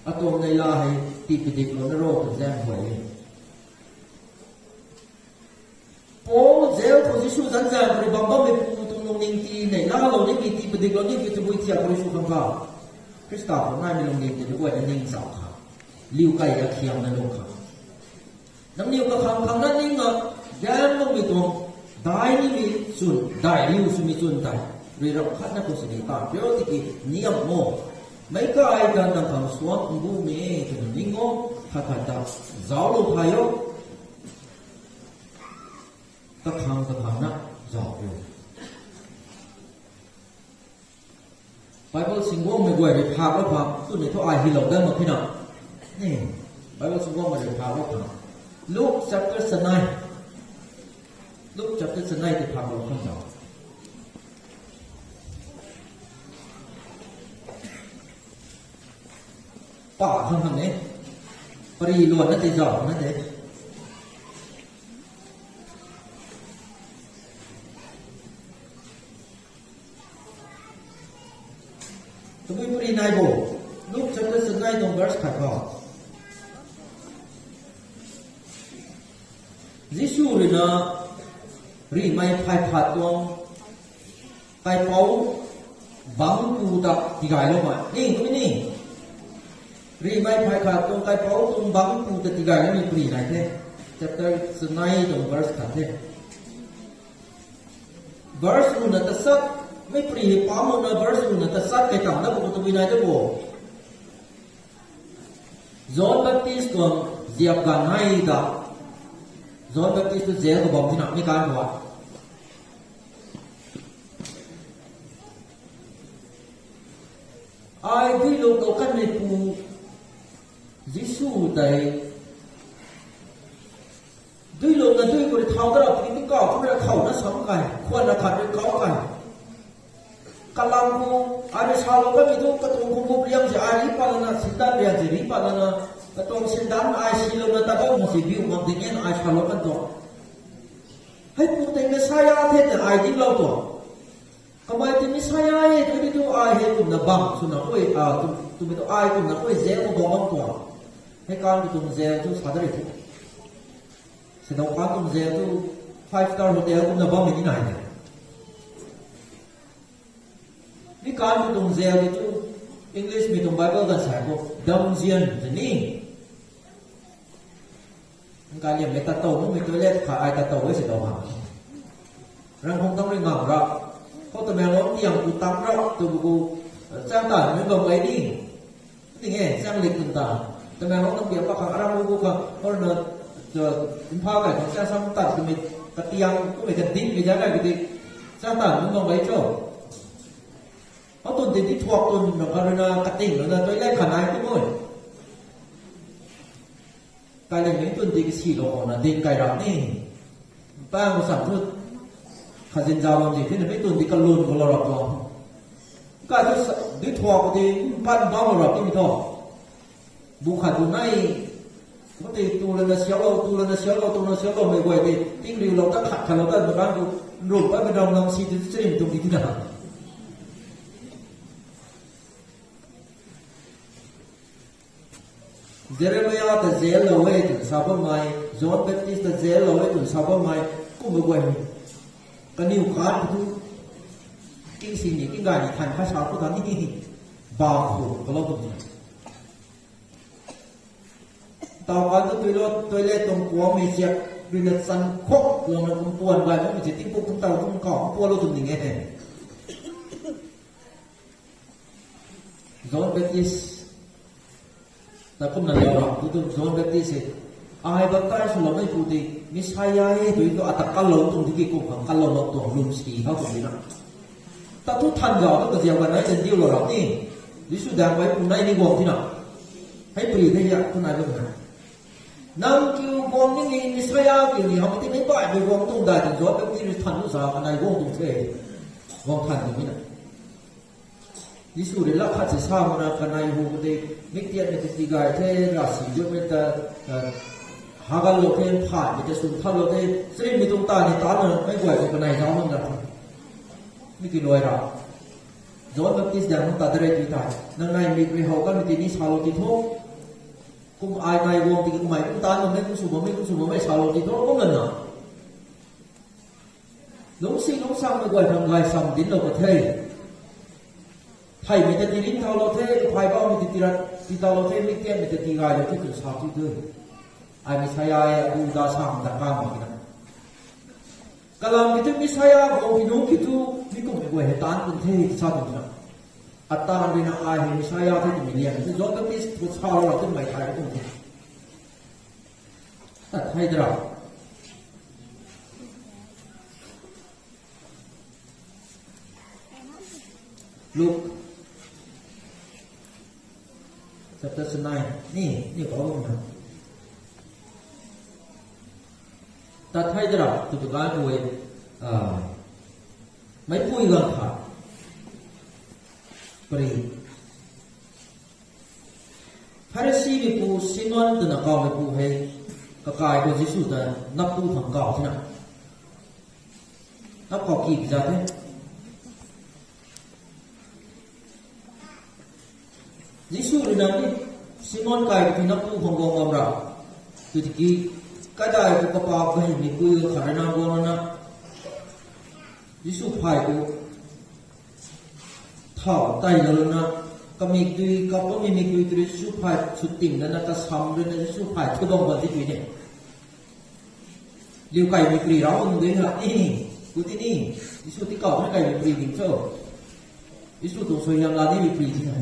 อาตัวในลาให้ตีปิดิกลนโรคแจ้งหวยโอ้เซลคนยิสุจันทร์คนบังบังเป็นผู้ตรงนิ่งตีในลาเรานี่มีตีปิดิกลนนี่คือจะบุยเทียบคนยิสุคำฟ้าคริสต์คนนั้นมีลงนิ่งจะด้วยนั่นนิ่งสาวขาลิ้วไก่ยาเคียงนั่นลงขาน้ำลิ้วก็คำนั้นนิ่งอ่ะยังต้องมีตัวได้นี่มีส่วนได้ลิ้วสุมีส่วนได้เรื่องขัดนักกุศลตามเรื่องที่นิยมโมไม่ก็ไอ้การนั่งคำสวมบูมีถึงนิ่งอ่ะขัดตาเจ้าลูกพายกตะคำนะเจ้าอยู่ไบเบิลสิงห์ว่าไม่ไหวไปพาแล้วพาส่วนในท่อไอฮิลล์ได้หมดพี่น้องนี่ไบเบิลสิงห์ว่าไม่ได้พาแล้วพา Luke chapter 9 Luke chapter 9 thì phàm không nhỏ bỏ không thằng ấy Paris luôn nó thì giỏi nó thế tụi mình Paris này bổ Luke chapter 9 đồng verse 8 Giêsu rồi nó ri mai phai phạt tuông tai máu vắng tu tập thì gài luôn mà đi cũng đi ri mai phai phạt tuông tai máu tuông vắng tu tập thì gài nó bị này thế chapter 9 đồng verse 8 thế verse 1 là tất sắc mấy pri phá một là verse 1 là tất sắc cái tổng nó cũng tụi mình này chứ bộ John Baptist còn diệp gần hay đó John Baptist tu jail ko bom thina ni kan huwa ai dui lo ko kan ne pu Giêsu tai dui lo na dui ko de thau da pi ni ko ko ra khau na sam kai khwan na khat de kau kai kalam ko ai sa lo ka mi tu ka tu ko ko priam se ai pa na sindan rian se ri pa na Katong sindan ay silo na tabaw mo si Biu mang tingin ay shalokan to. Hay putay Messiah te ay din law to. Kamay ti Messiah ay to dito ay he tum na bang so na koy tum ito ay tum na koy zel mo bang to. Hay kan tum zel to sadari to. Sa daw ka tum zel to 5-star hotel tum na bang ni nay. Ni kan tum zel to English mi tum Bible kan sa ko damjian ni cái liềm lấy ta tàu cũng mình toilet khả ai ta tàu với sự đầu hàng rằng khôngต้อง ngầm rõ có tụi mèo lắm tiền cụ tắm rõ tụi cụ sang tản những vòng ấy đi thì nghe sang lịch từng tản tụi mèo lắm tiền bạc khả ra cụ khả có là giờ phao cái còn sang tản tụi mình ta tiền cũng phải cần tin vì giá này cái gì sang tản những vòng ấy chỗ có tuần tiền đi thuộc tuần nó là cắt tỉnh nó là toilet khả năng cũng thôi cái này những tuần thì cái xì lộ là tiền cài đặt này ba một sản xuất khả dân giàu làm gì thế này mấy tuần thì cần luôn của lò rồi cái thứ đi thọ thì ban bao rồi thì thôi bù khả tuần này có thể tu lên là xéo lâu tu lên là xéo lâu mấy quầy thì tiếng điều lâu ta khả lâu ta một cái rụp ở bên trong lòng xì thì sẽ làm tụng gì thế nào Jeremiah ta jail away to sabamai John Baptist ta jail away to sabamai cũng một quầy cái nhiều khát tu kinh sinh những cái ngày thành khai sáng của ta đi vào khổ cái lâu tụng tao có tôi lên tông của mình chẹt vì là săn khóc rồi nó cũng buồn vậy nó chỉ tiếp tục chúng tao cũng có buồn lâu tụng nghe này John Baptist ta cũng là lo lắng tụi John Baptist ai bắt tay xuống lòng ấy phụ thì Messiah ấy tụi nó attack cái lỗ tụng thì cũng không cái lỗ nó tụng lùm xì họ cũng biết ta thu thành giàu cái gì mà nói chân tiêu lo lắng đi lý sự đang với cùng này đi gồm thế nào hãy bì thế nhá con này luôn nam kêu gồm những người Messiah kiểu gì họ mới tính bại về gồm tụng đại thành John Baptist thành lúc sao cái này gồm tụng thế gồm thành như thế nào lý sự để là khát sẽ sao mà cái này hồ cái mấy tiền này thì gài thế là sử dụng người ta hagal lộ thêm phản người ta xuống thao lộ thêm xin mình tung ta thì ta là mấy quầy cái này nó không là mấy cái loài đó John Baptist đang không ta đây thì tại năm nay mình về hậu các mình đi sao lộ thì thôi cũng ai này gồm thì cũng mày cũng ta mà mấy cũng sụp mấy sao lộ thì thôi cũng lần nào lúc xong mấy quầy thằng gài xong đến đầu có thầy thầy mình ta đi đến thao lộ thế phải bao mình thì tao lộ thế mấy tiền mình thì gài lộ thế từ sao thì thôi ai Messiah aku dah sang dah kami kita. Kalau kita Messiah kalau hidup itu ni kau boleh hetan pun thei satu kita. Atan bina ai Messiah thei tu milian. Itu John Baptist tu sahaja lah tu mai thai pun thei. Tak thai dah. Luke chapter 9 ni kau mana? ตัดให้จะรับตุกการป่วยไม่ป่วยกันค่ะปรีพระสีมีปูสินวันตัวนักเอาไม่ปูให้กระกายคนที่สุดแต่นับปูทำเก่าที่นั่นนับก่อกี่จัดเนี่ยยิสุเรื่องนี้สินวันกายที่นับปูของกองอำราตุตกี้ก็ได้กูกระเป๋าไปมีปูขนาดนั้นกูนั่นนะยิสุพายกูเท่าไตเลยนะก็มีดุยก็ไม่มีดุยตัวยิสุพายสุดติ่งนั่นนะก็ซ้ำด้วยนะยิสุพายทุกดวงวันที่ดุยเนี่ยเลี้ยวไก่มีปรีเราหนึ่งด้วยนะนี่กูที่นี่ยิสุที่เก่าไม่ไก่มีปรีจริงเจ้ายิสุตัวสวยงามลานี่มีปรีที่ไหน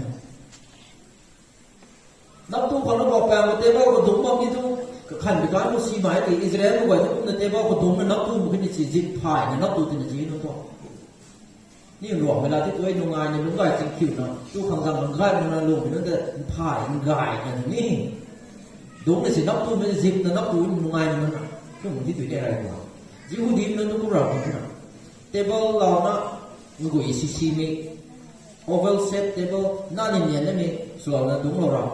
นับตู้คนเราบอกแปลว่าเทวะก็ดุมมีตู้ขันไปการมุสีหมายที่อิสราเอลก็ว่าจะเทวะก็ดุมนับตู้มันก็จะจิตพายนับตู้ที่จะจีนนั่นก็นี่หลวงเวลาที่ตัวเองลงงานเนี่ยมันก็จริงคิวนะตู้ขังจังมันง่ายมันลงมันก็พายมันง่ายกันนี่ดุมเนี่ยสินับตู้มันจะจิตนะนับตู้มันง่ายมันก็เหมือนที่ตัวเองอะไรกว่ายิวดีมันต้องรู้กันนะเทวะเรานะมันก็อีซีมีโอเวลเซตเทวะนั่นเนี่ยนั่นมีส่วนนั้นดุมเรา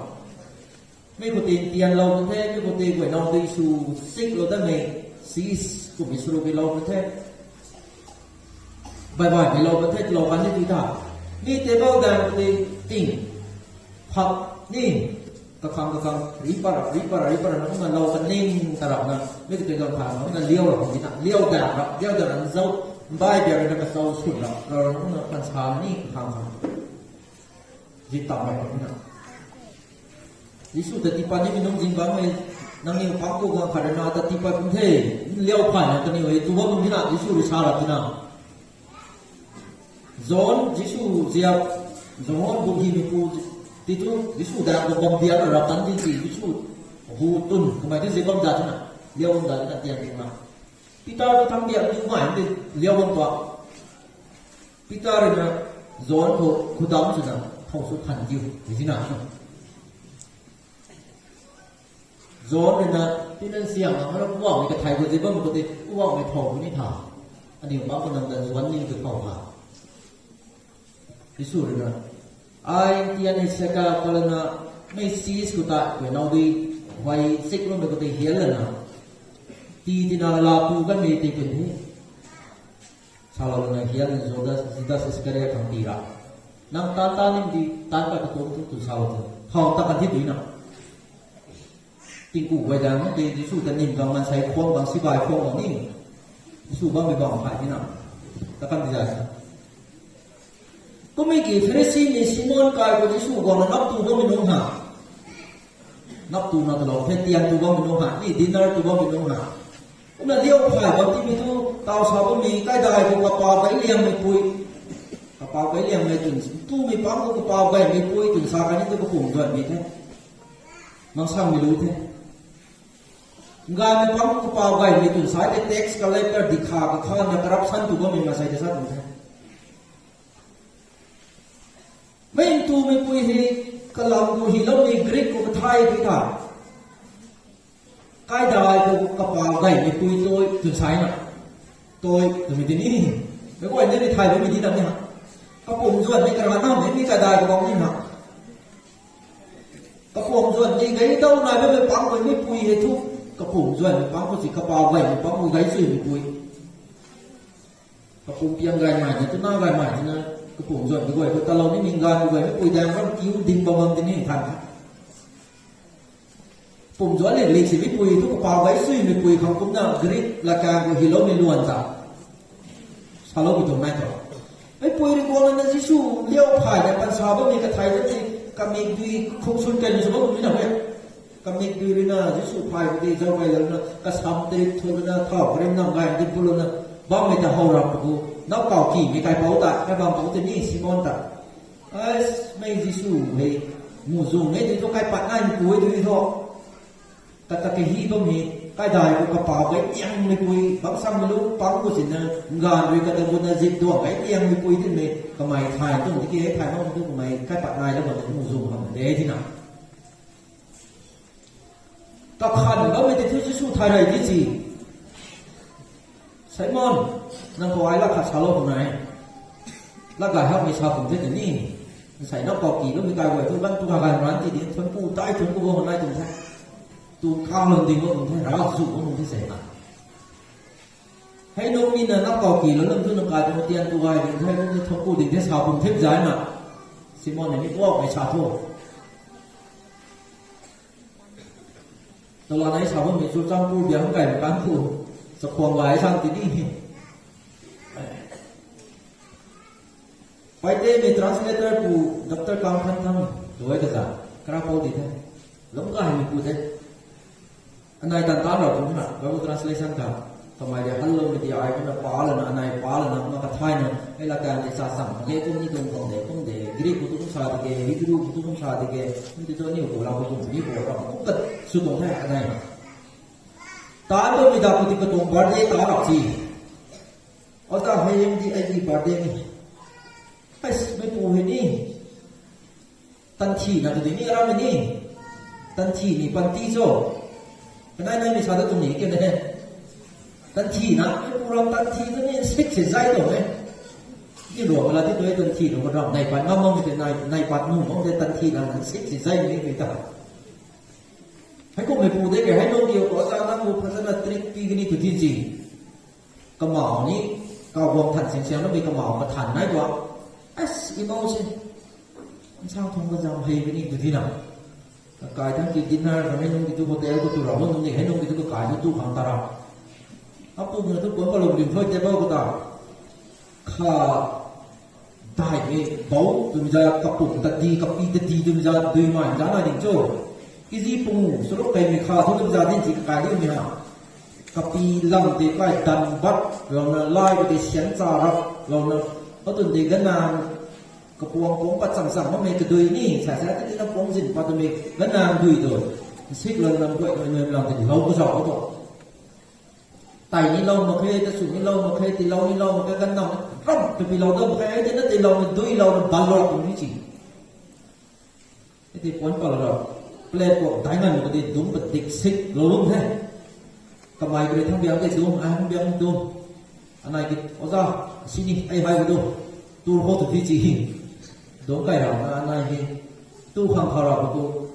ไม่กูตีเตียนเราประเทศไม่กูตีกูน้องตีสูซิกเราได้ไหมซีสกูมีสุรุไปเราประเทศบ่ายๆไปเราประเทศเรากันที่ที่ท่านี่เทเบิลแดงตีติ่งพับนี่กระคำรีบาร์นั่นมันเรากันนิ่งตลอดนะไม่กูตีกันผ่านมันเลี้ยวเราของที่นั่นเลี้ยวแดงครับเลี้ยวแดงนั้นเจ้าบ่ายเดียวเราก็เจ้าสุดเรามันชานี่ข้างจิตต่อไปที่นั่นยิสุแต่ที่ปานนี้มีน้องจิงบังไม่นั่งนิ่งพักกูกันขนาดนั้นแต่ที่ปานกรุงเทพเลี้ยวผ่านกันนี่เว้ยตัวมึงที่นั่นยิสุริชาลที่นั่นโซนยิสุเจียบโซนบุญมีปูติดตัวยิสุแต่ก็บังเดียร์รับตันจริงยิสุหูตุนทำไมที่เสียบังจัดนะเลี้ยวบังจัดนั่นเตียงที่มาพิตาที่ทำเดียร์ที่ไม่ได้เลี้ยวบังตัวพิตาเนี่ยโซนเขาขุดดำสุดนะท้องสุดขันยิ้วที่นั่นโซนเลยนะที่นั่นเสียงนะเราว่ามีกระไทยคนที่บ้านปกติว่าไม่พอคนนี้ถ่าอันนี้บางคนนั่งแต่วันนี้คือพอค่ะที่สุดเลยนะไอ้ที่อันนี้เสกาพลังนะไม่ซีสกุตาเป็นเอาดีไว้สิกลงไปปกติเฮียเลยนะที่นั่นลาปูกันมีที่เป็นที่ชาวเราเนี่ยเฮียเลยโซดาสิดาสิสกัดยังตีระนั่งตานี่ดีตากระตุ้นตุชาวเถอะห้องตากันที่ดีนะที่กูไว้ดังนั้นที่สู้แต่นิ่มบางมันใช้ควงบางสิบายควงบางนิ่มสู้บางไม่บางฝ่ายที่นั่นแต่กันที่ไหนก็ไม่กี่เฟรซี่มีซิมอนกายก็ที่สู้ก่อนนับตัวก็ไม่น้องหานับตัวนั่นตลอดเพชรเตียนตัวก็ไม่น้องหานี่ดินเนอร์ตัวก็ไม่น้องหาก็นั่นเลี้ยวฝ่ายบางที่มีตัวเตาสาวก็มีใกล้ได้ตัวกระเป๋าไปเลี้ยงไม่ปุยกระเป๋าไปเลี้ยงไม่ถึงตู้มีปั๊มก็กระเป๋าไปไม่ปุยถึงสากันนี่ตัวก็ปุ่มด้วยมีแท้มังสร้างไม่รู้แท้งานในปั๊มกูเป่าไก่มีตุนสายเท็กซ์ก็เลยก็ดิขาก็ข้าเนี่ยรับสั้นตัวก็มีมาใส่ที่สั้นหมดเลยไม่ตัวไม่ปุยให้กลางกูหิลมีกรีกกูไทยที่ท่าใกล้ได้กูกระเป๋าไก่มีปุยตัวตุนสายน่ะตัวมีที่นี่ไม่ว่าเนี่ยในไทยไม่มีที่นั่นเนี่ยกระผมส่วนในกระดานไม่มีกระดาษกูบอกนี่นะกระผมส่วนนี่ไงเต้าหน่อยไม่ไปปั๊มไม่ปุยให้ทุกกระปุกส่วนปั๊มก็สิกระเป๋าไว้ปั๊มก็ไว้ซื้อมีปุยกระปุกเพียงไงใหม่เนี่ยตัวหน้าไงใหม่ที่นั่นกระปุกส่วนไปไว้แต่เราไม่มีงานไว้ไม่ปุยแดงก็กิ้วดินบางที่นี่ทันปุ่มส่วนเล็กๆสิไม่ปุยทุกกระเป๋าไว้ซื้อมีปุยของผมน่ะกรีดราคาก็ฮิโลไม่ล้วนจ้ะชาโลไปตรงไหนต่อไม่ปุยในกวนนั้นที่สู้เลี้ยวผ่านในปัญชาไม่มีกระไทยแล้วที่กำมีดีคงชุนกันอยู่สมมติมีหนักไหมกำนิดดูเลยนะที่สุดท้ายก็ได้เจ้าไปแล้วนะก็ซ้ำติดทุนนะท่าเริ่มนั่งไงติดบุลนะบางไม่แต่หัวรับกูนับเก่ากี่ไม่ใครเผาตัดไม่บางเผาที่นี่ซิมอนตัดไอ้ไม่ที่สุดเลยมูซูเนี่ยที่ต้องใครปัดง่ายกูไอ้ตัวนี้ท่อแต่ตะกี้ฮีก็มีใครได้กูกระเป๋าไปยังไม่กูบางซ้ำไม่รู้ปังกูสินะงานด้วยกันแต่บุญนะจิตดวงไอ้ยังไม่กูที่นี่ทำไมถ่ายต้องที่ให้ถ่ายน้องทำไมใครปัดง่ายแล้วบอกมูซูทำเดี๋ยวที่ไหนก็ขันแล้วไม่ได้ที่สู้ไทยเลยที่จี Simon nang ko ai la kha salo hôm nay la ga ha mi sa pum thế ni sai nó có kỳ lúc mi ga vậy tôi ban tu ga ran ti din thon pu tai thon ko hôm nay tu thế tu cao lần din ko tu thế ra su ko tu thế sai na hay nông min nó có kỳ lớn tu nó ka tu tiền tu ga din thế ko thon pu din thế sa pum thế giải mà Simon này mi ko mai sa thôiตลอดในชาวบ้านมีชุดจ้างผู้เลี้ยงไก่การผู้สะควงไหวช่างที่นี่ไปเต้มี translator ผู้ด็อกเตอร์กางพันทั้งด้วยกันจ้ะกระโปรงดีแท้แล้วก็ให้มีผู้เท้อันไหนตันตาเราตรงนั้นเรา translation กันทำไมเดี๋ยวฮัลโหลมีที่ไอ้คนนั้นป้าเลยนะอันไหนป้าเลยนะมันก็ไทยนะไอ้ละการในศาสนาเกี่ยวกับนี่ตรงเด็กตรงเด็กกรีกผู้ตุ้งชาติเกฮิบรูผู้ตุ้งชาติเกนี่ตัวนี้ผู้เราผู้ตุ้งนี่ผู้เราผู้ก็สุดตรงแท้อันไหนตาตัวมีดาวผู้ที่กระตุ้งบาร์เดย์ตาหลักสิเอาตาให้ยังที่ไอ้ที่บาร์เดย์นี่ไอ้ไม่ปูเห็นนี่ตันทีนะตัวนี้อะไรนี่ตันทีนี่ปันตีโซ่อันไหนไม่ชาติตรงนี้เกี่ยวกับตันทีนะไอ้พวกเราตันทีตัวนี้สิกเสียใจตรงไหนที่หลวงเวลาที่ตัวตันทีหลวงเราในปันมั่งมั่งเป็นในปันมุ่งมั่งเป็นตันทีเราสิกเสียใจนี่ไม่ได้ให้กูไม่พูดได้แค่ให้น้องเดียวก็จะนั่งพูดภาษาตริกปีกันนี่ตัวที่จริงกระหม่อมนี้ก็วงทันเสียงเสียงแล้วมีกระหม่อมมาทันได้กว่าเอสอีโมชั่นมันช่างทงก็จะให้กันนี่ตัวที่ไหนกายทั้งกินดินน้ำให้น้องกินตัวโฮเทลก็ตัวเราน้องนี่ให้น้องกินตัวกายตัวขังตาราAku punya tu pun kalau belum tahu dia bawa kita, kha dah ni bau tu misalnya kapuk tadi kapi tadi tu misalnya dua main jangan ni jo, kisi pun suruh kaya ni kha tu misalnya ni jika kaya ni ha, kapi lam tu kaya dan bat, lalu lai tu sian carap, lalu tu tu dengan kepuang pong pat sang mana kedua ni, saya tu kita pong sin pat tu dengan dua tu, sih lalu lalu lalu tu lalu besar tu. Tại ni lâu mà khi ta sụn ni lâu mà khi thì lâu ni lâu mà cái gắn nào nó rong từ vì lâu đâu mà cái nó thì lâu mình đuôi lâu nó bắn lọt tụi chỉ cái thì quấn vào là rồi lên của tái ngân của thì đúng bật tịch xích lâu đúng thế cầm mày cái thằng béo cái đúng ai không béo không đúng anh này cái có ra xin đi ai hay cái tu hô từ chỉ đúng cái nào anh này thì tu hàng thọ rồi tu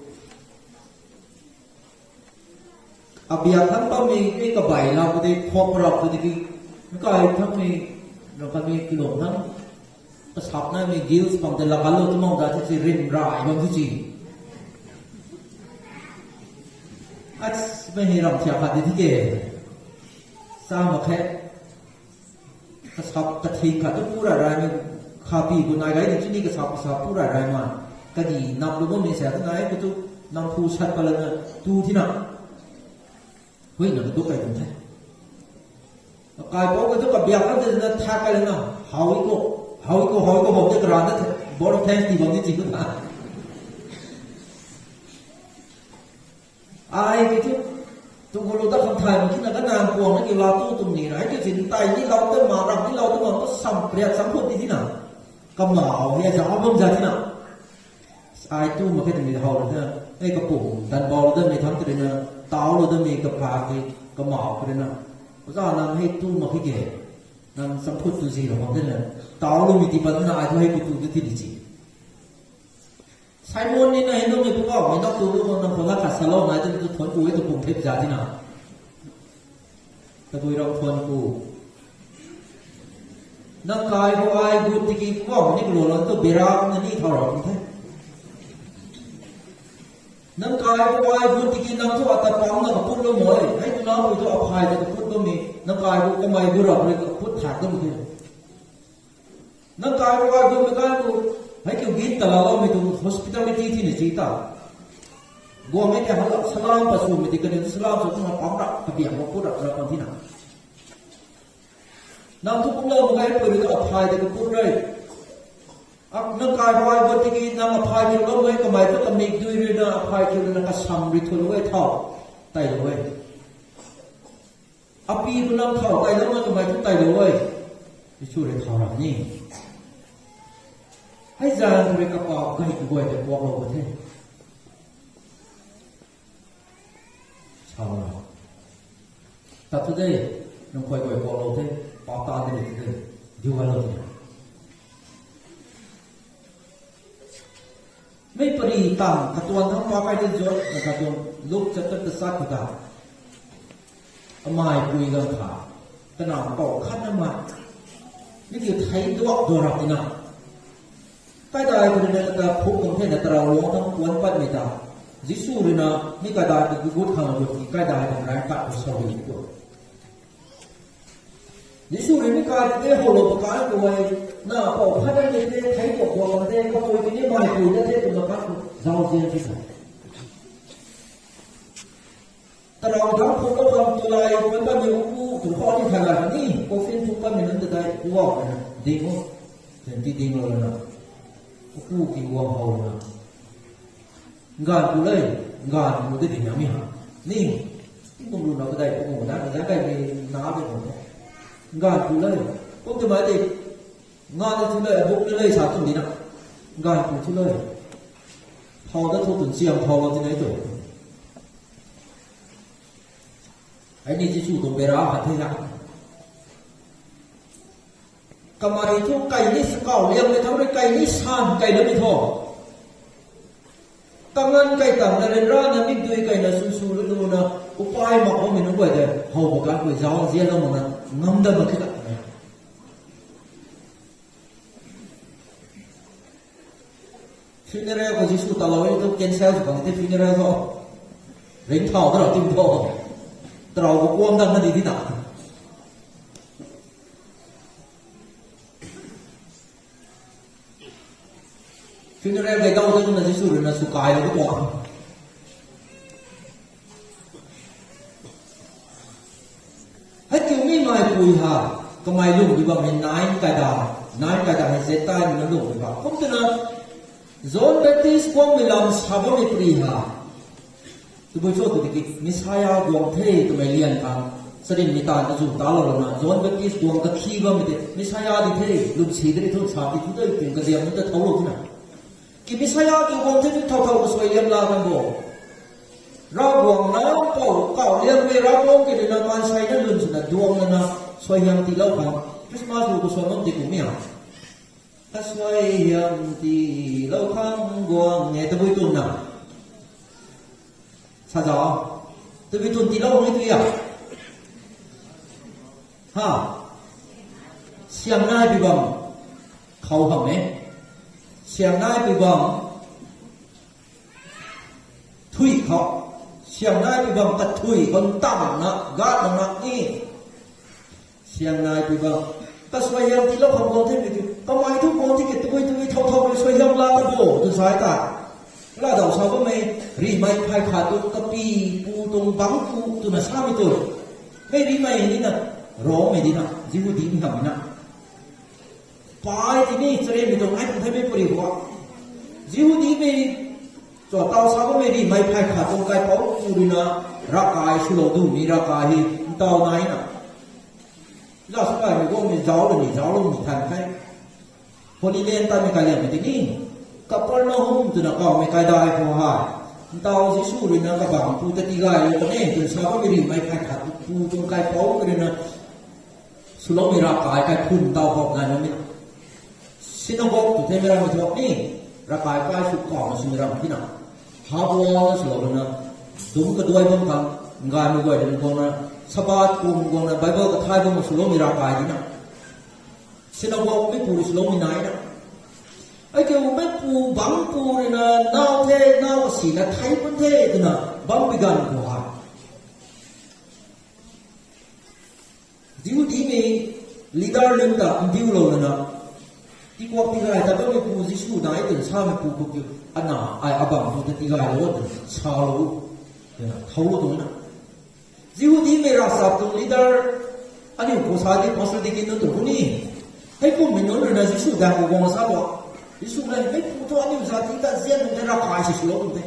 biarทั้งก็มีกระบายเราก็ได้ครบเราก็ได้ก็ไอ้ทั้งมีเราก็มีกลุ่มทั้งประชาชนมีกิลส์บางแต่ละกันเราต้องมองได้ที่ริมรายบางที่อาจไม่เห็นเราเชื่อขัดที่เก๋สร้างมาแค่ประชาชนทิ้งขัดทุกผู้รายมันข้าปีกุนายไก่ที่นี่ก็ชาวผู้รายมาก็ดีนำลูกมันมีเสียทั้งไหนก็ทุกนำผู้ชัดไปเลยนะดูที่นั่นเฮ้ยนั่นดูไปดูใช่กายบอกว่าทุกกับเบียร์ก็จะทักไปเลยนะหาวิโก้ผมจะกระดานนั่นบอลแทงตีบอลนี่จริงก็ได้ไอ้ที่ทุกคนเราต้องคำไทยมันคิดว่าน้ำพวงนั่นคือเราตู้ตรงนี้นะไอ้ที่สินไตนี่เราต้องมารับนี่เราต้องมาก็สัมเปรียบสัมพันธ์ที่ไหนก็มาเอาเนี่ยจะเอาบ้างจะที่ไหนไอ้ตู้มาแค่ตรงนี้เขาเลยนะไอ้กระปุกดันบอลเดินในทั้งตัวเนี่ยตาเราเดินมีกับพาไปก็มาเอาเลยนะเพราะฉะนั้นให้ตู้มาแค่เก๋นั่นสัมพันธ์ตัวสิเราบอกได้เลยตาเรามีที่ปัญหาอะไรให้กูตู้ที่ดีจีไซมอนนี่นะเห็นต้องมีพวกว่าไม่ต้องตู้มันต้องคนละขัดสลบนะจะทนกูให้ตัวปุ่มเทปจ่าที่ไหนแต่กูเราทนกูนักกายกูไอ้กูที่กี่ว่านี่กูเราต้องเบรานี่เท่าไหร่กันแท้นักกายกูไอ้กูที่กี่นั่งตัวแต่ปั๊มนั่งพูดแล้วหมดให้กูน้องกูตัวอภัยแต่พูดก็มีนักกายกูก็ไม่กูหรอกเลยพูดถากก็มีนักกายกูไอ้กูไม่กล้ากูให้กูกินตลอดไม่ต้อง hospitality ที่นี่จีตากูไม่แค่ฮัลโหลสลามประชุมไม่ได้กันสลามสุดท้ายปั๊มรักกระเบียงมาพูดรักเราคนที่ไหนนั่งทุกคนเราไม่ให้ไปเลยอภัยแต่กูพูดเลยนักกายกูไอ้กูที่กินนั่งอภัยที่เราไม่ก็ไม่ต้องมีด้วยเรื่องอภัยที่เรานั่งซ้ำริทุลไว้ท่าไต่เลยอปีกูนั่งเข้าไต่แล้วมันก็ไม่ต้องไต่เลยที่ช่วยให้ท่าเรานี่ให้จานเรื่องกระเป๋าก็ให้กูไว้แต่พวกเราคนที่ชาวเราแต่ทุกที น้องคอยบ่อยพอเราเท่ปาตาได้เลยดูว่าเราเนี่ยไม่ปรีตังกตัวทั้งปาไปเดินจดนะครับตัวลูกจะตัดสักกุตาไม่คุยกันขาขนาดต่อขั้นน้ำมันนี่คือไทยตัวตัวรักนี่นะใกล้ได้คนนี้ก็พบกันเท่านั้นเราลงทั้งวันปัดไม่ได้ยิสูรินะนี่ก็ได้ก็กุศลทางบุญใกล้ได้ทำร้ายกัดสาวอีกตัวยิสูรินี่ก็ได้หัวโลกการตัวน่าพอพัฒนาได้ไทยตัวตัวมันได้ก็คุยที่นี่ไม่คุยได้ตัวมันก็เราเรียนที่ไหนแต่เราทั้งคนก็ทำตัวอะไรมันก็มีผู้ถูกข้อที่ทำอะไรนี่โคฟินทุกคนมีนั้นจะได้ว่านะดิ้งเห็นที่ดิ้งเลยนะผู้กี่วัวเขานะงานกูเลยงานกูได้ดิ้งยังไม่หานี่ที่ผมรู้นะก็ได้ผมนะแต่ได้มีน้าเป็นผมงานกูเลยผมจะมาติงานที่เลยบุกเลยสามตรงนี้นะงานกูที่เลยพอได้ทุกถึงเสียงพอเราที่ไหนตัวไอ้นี่จะชูตัวเบราหัดที่ละกำไมทุกไก่นี่สกาวเลี้ยงเลยทั้งไก่นี่ชานไก่เดินไม่ทอตั้งเงินไก่ต่างในร้านนั้นมิดด้วยไก่น่ะสู้ๆรู้ๆนะอุปายมาเขาไม่นึกว่าจะเขาบอกกันว่าจะเอาเสียแล้วมันงำได้มาคิดอะไรฟินเนอร์ก็จะสู้ตลอดต้องเกณฑ์เซลส์บางทีฟินเนอร์ก็เร่งเท่าตลอดทิ้งท่อตราบกวงดังนั้นดีที่หนักฟินเนอร์ไก่เต้าจะต้องนั่งที่สุดนั่งสุกายแล้วก็ตัวให้เกี่ยวไม่มาคุยฮะก็ไม่รู้ดีว่าเป็นนายกระดาษให้เสร็จใต้มันนั่งดูดีกว่าผมจะนั่งโซนเบติสควงมิลามชาบไม่ปรีฮะตัวผู้ช่วยตัวที่มิสฮายาดวงเทตัวไม่เลียนกันสริมนิตานจะจู่ตาเราแล้วนะโซนเบติสดวงกะขี้ว่าไม่ได้มิสฮายาดิเทลุกชีได้ทุกชาติทุกได้เป็นกระเดียมมันจะเท่าลูกนะกิมิสฮายาดวงเทที่เท่าก็สวยเลียนลากันบ่เราดวงน้ำเก่าเลียนไม่เราดวงกินน้ำมันใช้นั่นลุ่นสุดดวงนั่นนะสวยยังที่เราฟังคริสต์มาสก็สวยมันติดกูไม่เอาถ้าสวยยังที่เราฟังดวงเนี่ยตัวตุนนะ사자, 또왜 돈 띠라고 해도야? 하, 시향나의 비방, 가오함에, 시향나의 비방, 투이 가, 시향나의 비방, 가 투이, 건 땅나, 가나, 이, 시향나의 비방, 가 소양 띠라고 한 번 때문에, 가 많이 돈 번티게 뜨거이 타오타오를 소양 라고, 눈 사이다. เราเดาชาวบ้านไม่รีไม่พายขาดตัวกะปีปูตรงบังปูตัวน่ะซ้ำตัวไม่รีไม่นี่นะร้องไม่ดีนะจิวดีไม่ทำนะไปที่นี่เสร็จไม่ตรงไหนตรงที่ไม่ปริวะจิวดีไม่จอดเตาชาวบ้านไม่รีไม่พายขาดตรงไกลเป้าปูดีนะรักกายสุโลดูมีรักกายเตาไหนนะเราสบายไม่ก็มีเจ้าเลยนี่เจ้าลงมีทันใครพอดีเล่นตามไม่กันเล่นไปที่นี่กับปนน้องตัวนักก็ไม่กล้าได้เพราะว่าเตาที่สู้เลยนะกับบังปูตะตีกายเลยก็เนี่ยตัวชาวบ้านไม่รีไม่พายขาดปูตรงไกลเป้าเลยนะสุโลมีรักกายกายพุ่นเตาบอกงานนั้นไม่สิน้องบอกตัวเทมิรามิทอกนี่รักกายกายสุกของสิมิรามิที่น่ะหาบัวสุโลเลยนะดุมก็ด้วยบ้างกันงานไม่ด้วยเดินกองนะสบายปุ่มกองนะไบเบิลก็ท้ายบ้างสุโลมีรักกายที่น่ะสิน้องบอกไม่ปูสุโลมีไหนนะไอ้เกี่ยวไม่ปูบังปูเลยนะน่าวเท่น่าวสีนะไทยประเทศนะบังไปกันกว่าดิวดีมีลีดาร์เล่นตาดิวเราเลยนะที่กว่าที่ไรแต่ก็ไม่ปูจิสูได้ถึงชาไม่ปูก็คืออันน่ะไอ้อาบังปูที่ไรเราถึงชาลูเนี่ยเท่าตรงนั้นดิวดีมีรักษาตรงลีดาร์อันนี้ผู้ชายที่มาสุดที่กินนั่นตัวนี้ให้กูไม่นอนเลยนะจิสูได้กูวางซะบ่Isu lain, itu ani usaha tidak zian untuk nak kasih sulung tu.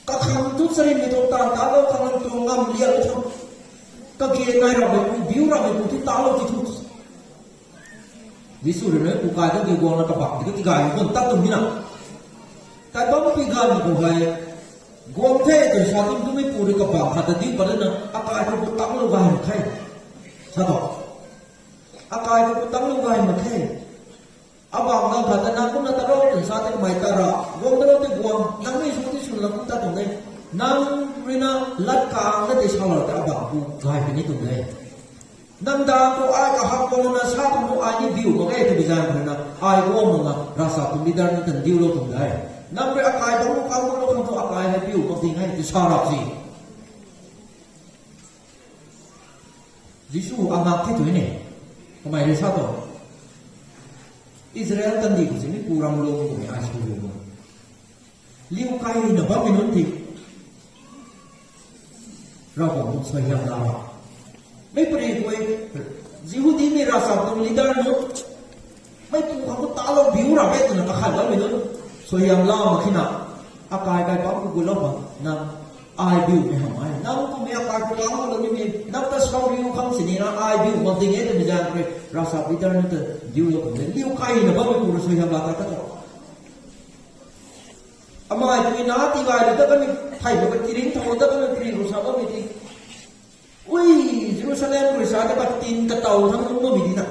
Kakak tu sering itu tahu kalau tu ngam lihat itu, kagian naik ramai, biu ramai tu tahu itu. Isu lain, bukan itu dia buang nak kabak, itu tiga hari pun tak tu mina. Tapi bapa pigan itu hai, guang teh tu satu tuไม่ปูริkabak, kata dia pada nak, apa itu tak lu bahan kai. ใช่ต่ออากายก็ตั้งลูกไก่มาแค่อาบางนังขัดนังกุนตะโรถึงซาเตไม่ตระวงตะโรติบวงนังไม่สุดที่สุดละกุนตะตรงนี้นังรินาลัดกางนั่นที่ชาวเราแต่อาบางกูไก่เป็นนี่ตรงนี้นังดากูไอ้กับฮักกูนะชาติกูไอ้นี่ดิวมาแค่ที่บิจารณ์นะไอ้กูมึงนะรasa tu lidar ni ten diu lo tong dai nam re akai bang lu kang lo kang tu akai hai diu ko ting hai ti sarap si Jisu amak thi tu ni kamai re sa to Israel tan di ko sini kurang lo ko ni asu lo liu kai na ba minun ti ra ko sai yang laไม่ปรีกเว้ยยิวดีมีรasa tu lidar noไม่ปูเขาก็ตาเราบิวเราไม่ตื่นตะขันแล้วไม่รู้สวยยามล่ามาขี้หนักอากายกายปั๊บกูกุลบนั่งไอบิวไม่หายนั่งกูมีอากายกูล้างกูเลยไม่มีนับแต่สาวบิวคำสินี่นะไอบิวมันติงเงี้ยแต่ไม่จางเลยราชาบิดานี่แต่ดิวเราเป็นดิวใครนะบ้างไม่ปูสวยยามล่าตาตะอามาไอ้ตัวน้าตีไว้เลยแต่ก็ไม่ไทยมันก็จีริงทั้งหมดแต่ก็ไม่ปรีรู้สาวไม่ดีอุ้ยเยรูซาเล็มรู้สาวแต่ปัตตินกระเต่าทั้งหมดไม่ดีนะ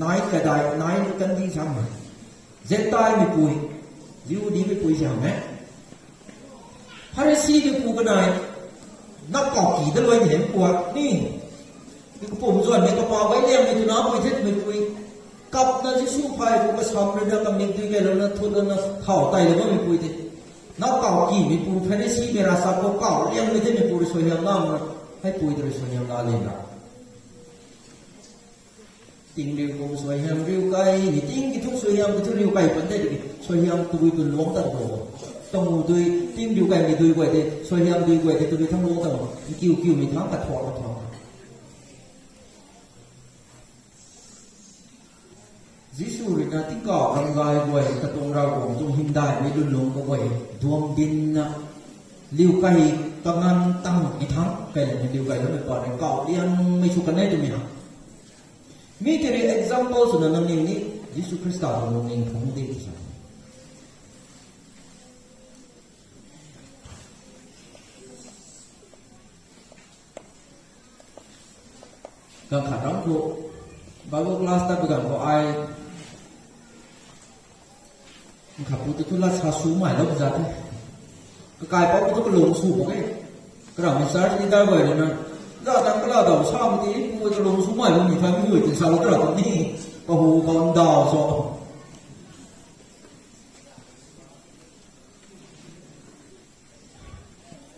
นายกระไดนายกันดีซ้ำเจตายไม่ปุยยิวดีไม่ปุยใช่ไหมพาริสีไม่ปุยกันนายนักกอกขี่ตะลุยเห็นปวดนี่นี่ก็ผมส่วนเนี่ยก็พอไว้เลี้ยงในตัวน้ำไม่เท็ดไม่ปุยกับนั่นที่สู้ภัยผมก็ซ้ำเลยนะกับเด็กด้วยกันแล้วนะทุนแล้วนะเข่าไตเลยว่าไม่ปุยทีนักกอกขี่ไม่ปุยพาริสีไม่รักษาก็เก่าเลี้ยงไม่เท็ดไม่ปุยสวยงามน้ำให้ปุยโดยสวยงามลาเล่นละtình liu cùng xoay hàm liu cây thì tình cái thuốc xoay hàm cái thuốc liu cây vấn đề thì xoay hàm tôi tuần luống tận đồ tông tôi tim liu cây thì tôi quậy thì xoay hàm tôi quậy thì tôi thăng luống tận kêu kêu mình thắng cả thọ Giêsu rồi na tiếng cỏ răng gai quậy cả tông rau cũng trong hiện đại với tuần luống có quậy thuông tin liu cây tăng tăng cái thắng cây là liu cây nó được gọi là cỏ đi ăn mấy chục cái này tụi mìnhมีแต่ example ส่วนนั้นนี่ยิสุคริสต์ตรัสลงในของเด็กที่ก็ขาดร้องกูบางคลาสแต่เป็นก็ไอ้ขับรถทุลักษณ์สูงใหม่แล้วก็จะก็กลายเป็นว่าต้องลงสูงไปก็เราไม่สามารถที่ได้ไว้เลยนะเราตั้งก็เราเดาชอบที่กูจะลงสูงใหม่เรามีไฟไม่อยู่ถึงสาวเราตรงนี้ก็หูบอลดาวโซ่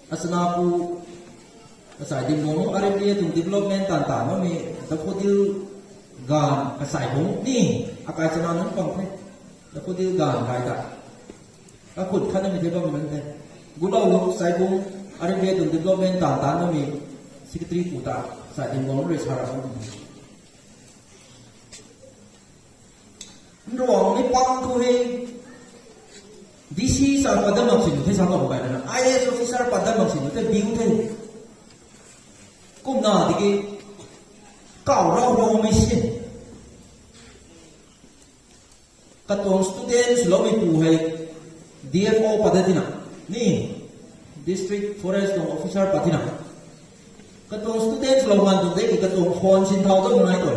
อาสนะกูภาษาดิมงอะไรเนี่ยถึง development ต่างๆว่ามีแต่พอดีงานภาษาหงนี่อากาศสนานนั้นฟังไหมแต่พอดีงานใครกันก็ขุดขั้นนั้นไม่ใช่ว่ามันเป็นกูเล่าลูกสายบุ้งอะไรเนี่ยถึง development ต่างๆว่ามีSecretary Puta sa dimong res harapan ruang ni pang ko he DC sa padam sin the sa ko ba na IS officer padam sin the biu the kum na dige kaw raw raw mai sin katong students lo mi pu he DFO padatina ni district forest officer patina katong students lo man tu dei katong phone sin thau to nai to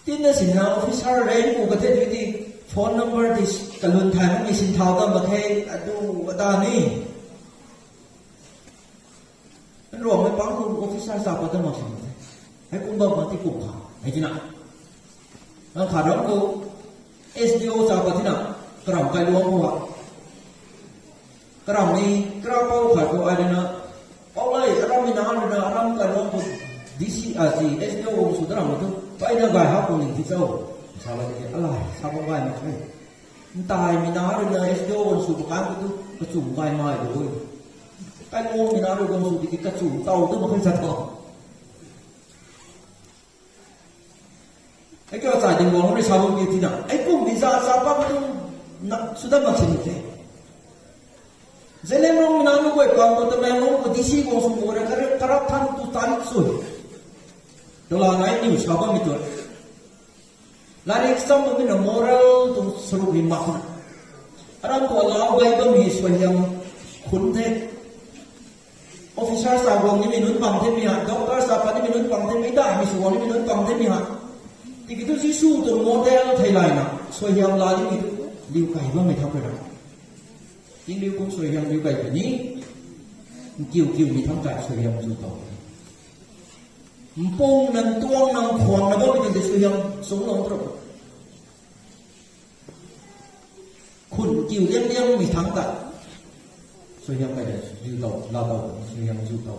tin na sin na officer rain ku ka the ti phone number this kalun than mi sin thau to ma khe adu ada ni an ro mai pang ku officer sa pa ta ma sin hai kum ba ma ti ku kha hai ti na an kha ro ku SDO sa pa ti na kram kai luang ku waกระมีกระเป๋าขาดตัวอะไรนะเอาเลยเราไม่นานเลยนะเราการลงทุนดีซีเอสเดียวสุดเราไม่ต้องไปนะกายฮับคนหนึ่งที่เจ้าชาวบ้านอะไรชาวบ้านไม่ใช่ตายไม่นานเลยนะเอสเดียวสุดการก็กระจุ่มกายมาอยู่กายงงไม่นานเลยสุดที่กระจุ่มเต่าต้องมาขึ้นสะท้อนไอ้ก็ใส่ดินบอลไม่ชาวบ้านที่นั่นไอ้กลุ่มวิซาชาวบ้านต้องนักสุดามาสิเนี่ยZeleng nanu ko ipang ko tamang ko disi ko sumura karaphan tu tarik su. Dola nai ni usaba mito. Lari exam to min moral to suru ni makna. Aram ko law bai ba mi swayam khunte. officer สาวงนี่มีนุ่นปังเทมีฮะด็อกเตอร์สาวปันนี่มีนุ่นปังเทมีได้มีสวงนี่มีนุ่นปังเทมีฮะที่กิจที่สู้ตัวโมเดลไทยไลน์นะสวยงามลายนี่ลิวไก่บ้างไม่ทำเลยนะยิ่งลิวคงสวยงามลิวไก่แบบนี้กิ้วมีทั้งไก่สวยงามจู่ต่อปุ่งนั่นตัวนั่งขวางนะบ้างไม่ถึงจะสวยงามสงลงตรงคุณกิ้วเลี้ยงมีทั้งไก่สวยงามไปเลยจู่ต่อลาต่อสวยงามจู่ต่อ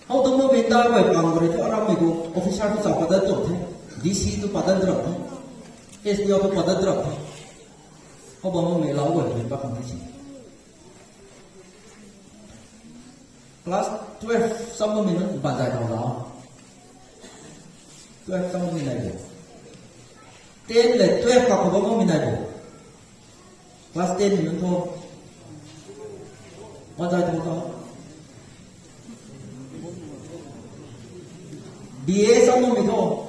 เอาตัวมือเป็นได้ไว้ปังบริษัทอารามิกุออฟฟิศที่จะปัดตัวเท่ดีซีตัวปัดตัวเท่เอสดีโอตัวปัดตัวเท่เขาบอกว่าไม่เล่าไว้เป็นปักของที่สี่ class 12 sama minun bantai tahu dah 12 sama minun aja 10 le 12 kau bawa minun aja class 10 minun tu bantai tahu dah BA sama minun tu